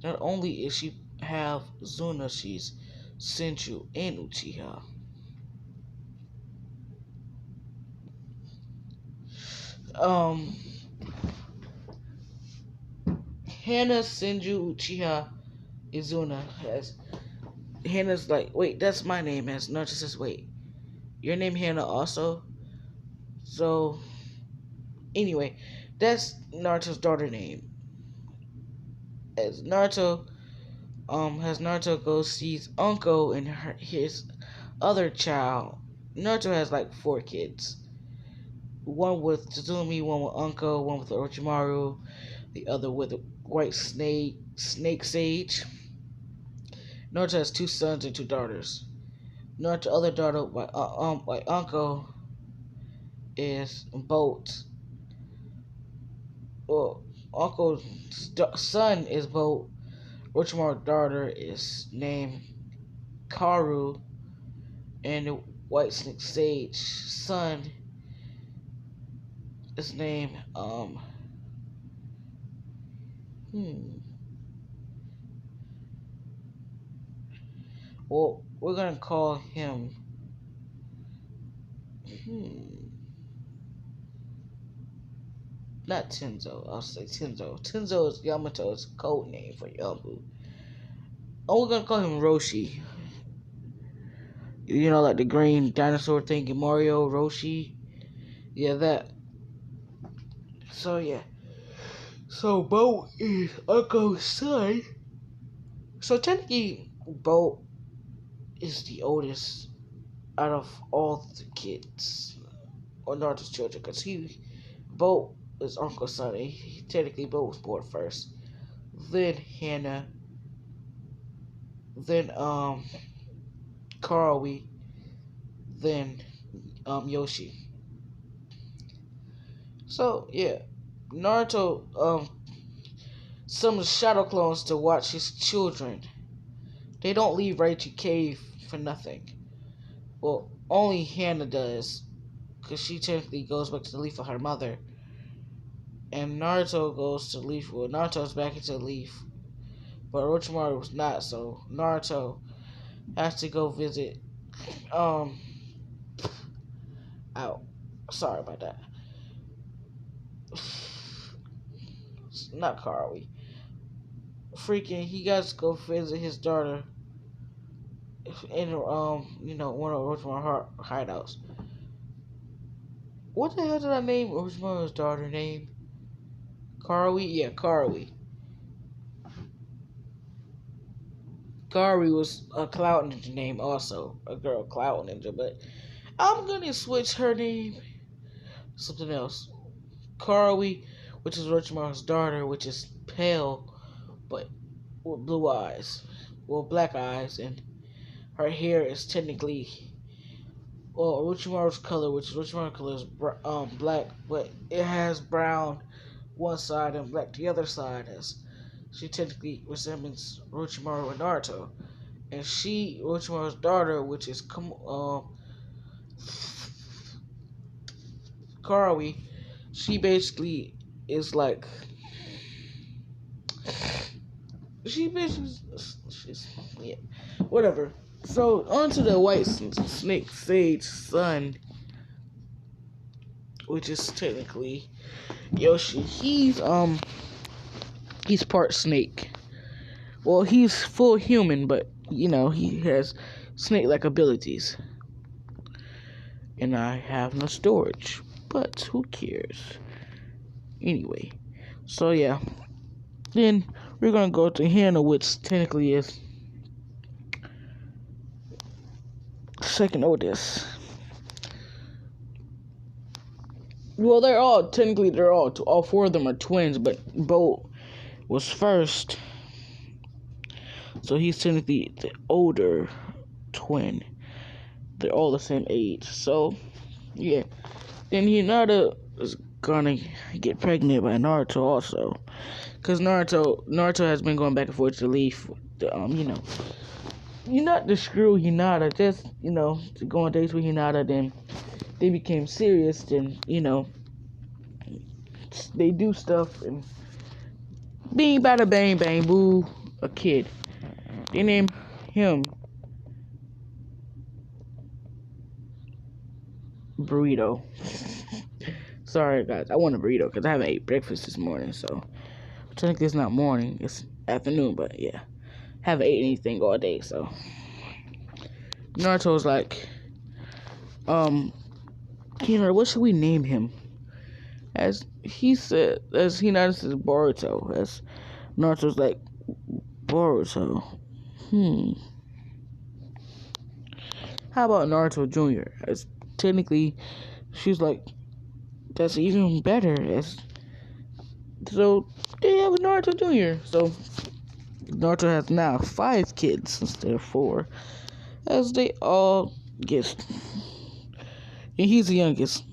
Not only is she have Zuna, she's Senju and Uchiha. Um, Hana, Senju, Uchiha, Izuna has Hannah's like, wait, that's my name. As Naruto says, wait, your name Hannah also. So anyway, that's Naruto's daughter name. As Naruto goes sees Uncle and his other child. Naruto has like 4 kids. One with Tazumi, one with Uncle, one with Orochimaru, the other with a white snake sage. Naruto has 2 sons and 2 daughters. Naruto's other daughter, by Uncle, is Bolt. Well, Uncle's son is Bolt. Orochimaru's daughter is named Karu, and the white snake sage son is named well, we're gonna call him not Tenzo. I'll say Tenzo. Tenzo is Yamato's code name for Yambu. Oh, we're gonna call him Roshi. You know, like the green dinosaur thing in Mario, Roshi. Yeah, that. So yeah. So Bo is Uncle's son. So technically, Bo is the oldest out of all the kids, or Naruto's children, because Bo is Uncle's son. Technically, Bo was born first. Then Hannah. Then Karawi. Then Yoshi. So yeah, Naruto summons shadow clones to watch his children. They don't leave Raichu Cave for nothing. Well, only Hannah does, because she technically goes back to the leaf of her mother. And Naruto goes to leaf. Well, Naruto's back into leaf, but Orochimaru was not. So Naruto has to go visit. Out. Sorry about that. Not Karawi. Freaking, he got to go visit his daughter in one of Orochimaru's hideouts. What the hell did I name Orochimaru's daughter name? Karawi? Yeah, Karawi. Karawi was a Cloud Ninja name also. A girl Cloud Ninja, but I'm gonna switch her name to something else. Karawi, which is Orochimaru's daughter, which is pale, but with blue eyes. Well, black eyes, and her hair is technically Orochimaru's color, which is Orochimaru's color is black, but it has brown one side and black the other side, as she technically resembles Orochimaru and Naruto. And Orochimaru's daughter, which is Karawi, she basically is like she's yeah, whatever. So onto the White Snake Sage son, which is technically Yoshi. He's part snake. Well, he's full human, but he has snake-like abilities. And I have no storage, but who cares? Anyway, so yeah. Then we're gonna go to Hannah, which technically is second oldest. Well, all four of them are twins, but Bo was first, so he's technically the older twin. They're all the same age, so yeah. Then Hinata is gonna get pregnant by Naruto also, because Naruto has been going back and forth to leave. Not to screw Hinata, just to go on dates with Hinata. Then they became serious. Then they do stuff and bing bada bang bang boo, a kid. They name him Burrito. Sorry guys, I want a burrito because I haven't ate breakfast this morning. So technically it's not morning, it's afternoon. But yeah, haven't ate anything all day. So Naruto's like, what should we name him? As Hinata says Boruto. As Naruto's like, Boruto. How about Naruto Jr.? As technically, she's like, that's even better. So they have Naruto Jr. So Naruto has now 5 kids instead of 4, as they all get. And he's the youngest.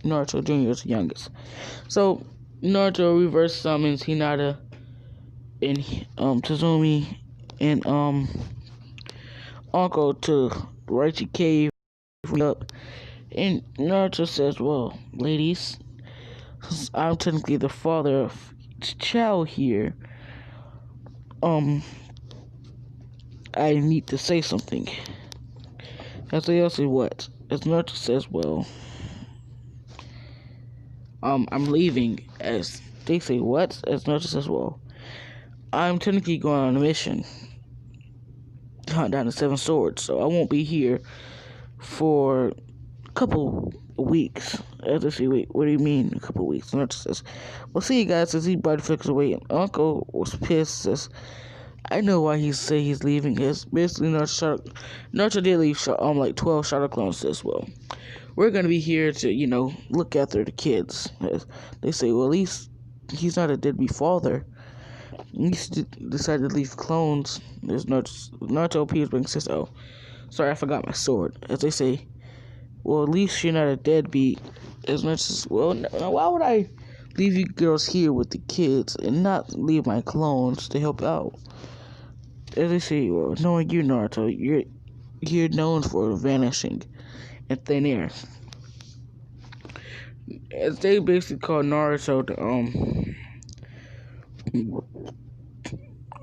Naruto Jr. is the youngest. So Naruto reverse summons Hinata and Tazumi and Uncle to Raichi Cave up. And Naruto says, well, ladies, since I'm technically the father of Chao here, I need to say something. As they all say, what? As Naruto says, well, I'm leaving. As they say, what? As Naruto says, well, I'm technically going on a mission to hunt down the seven swords, so I won't be here for a couple weeks. As I say, wait, what do you mean a couple weeks? Naruto says, well, see you guys, as he body flicks away, and Uncle was pissed, says, I know why he say he's leaving. It's basically Naruto did leave like 12 shadow clones as well. We're gonna be here to, look after the kids. As they say, well, at least he's not a deadbeat father. He decided to leave clones. There's Naruto appears being says, oh, sorry, I forgot my sword. As they say, well, at least you're not a deadbeat. As Naruto says, well, no, why would I leave you girls here with the kids and not leave my clones to help out? As they say, well, knowing you, Naruto, you're known for vanishing in thin air. As they basically call Naruto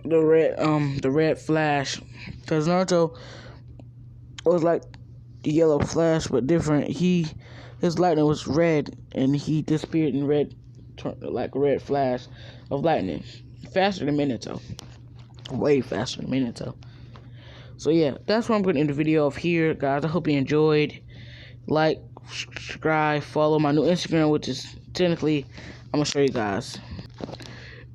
the red Flash, because Naruto was like the yellow Flash but different. His lightning was red and he disappeared in red, like a red flash of lightning, faster than Minato, way faster than Minato. So yeah, that's what I'm going to end the video off here, guys. I hope you enjoyed. Like, subscribe, follow my new Instagram, which is technically I'm gonna show you guys.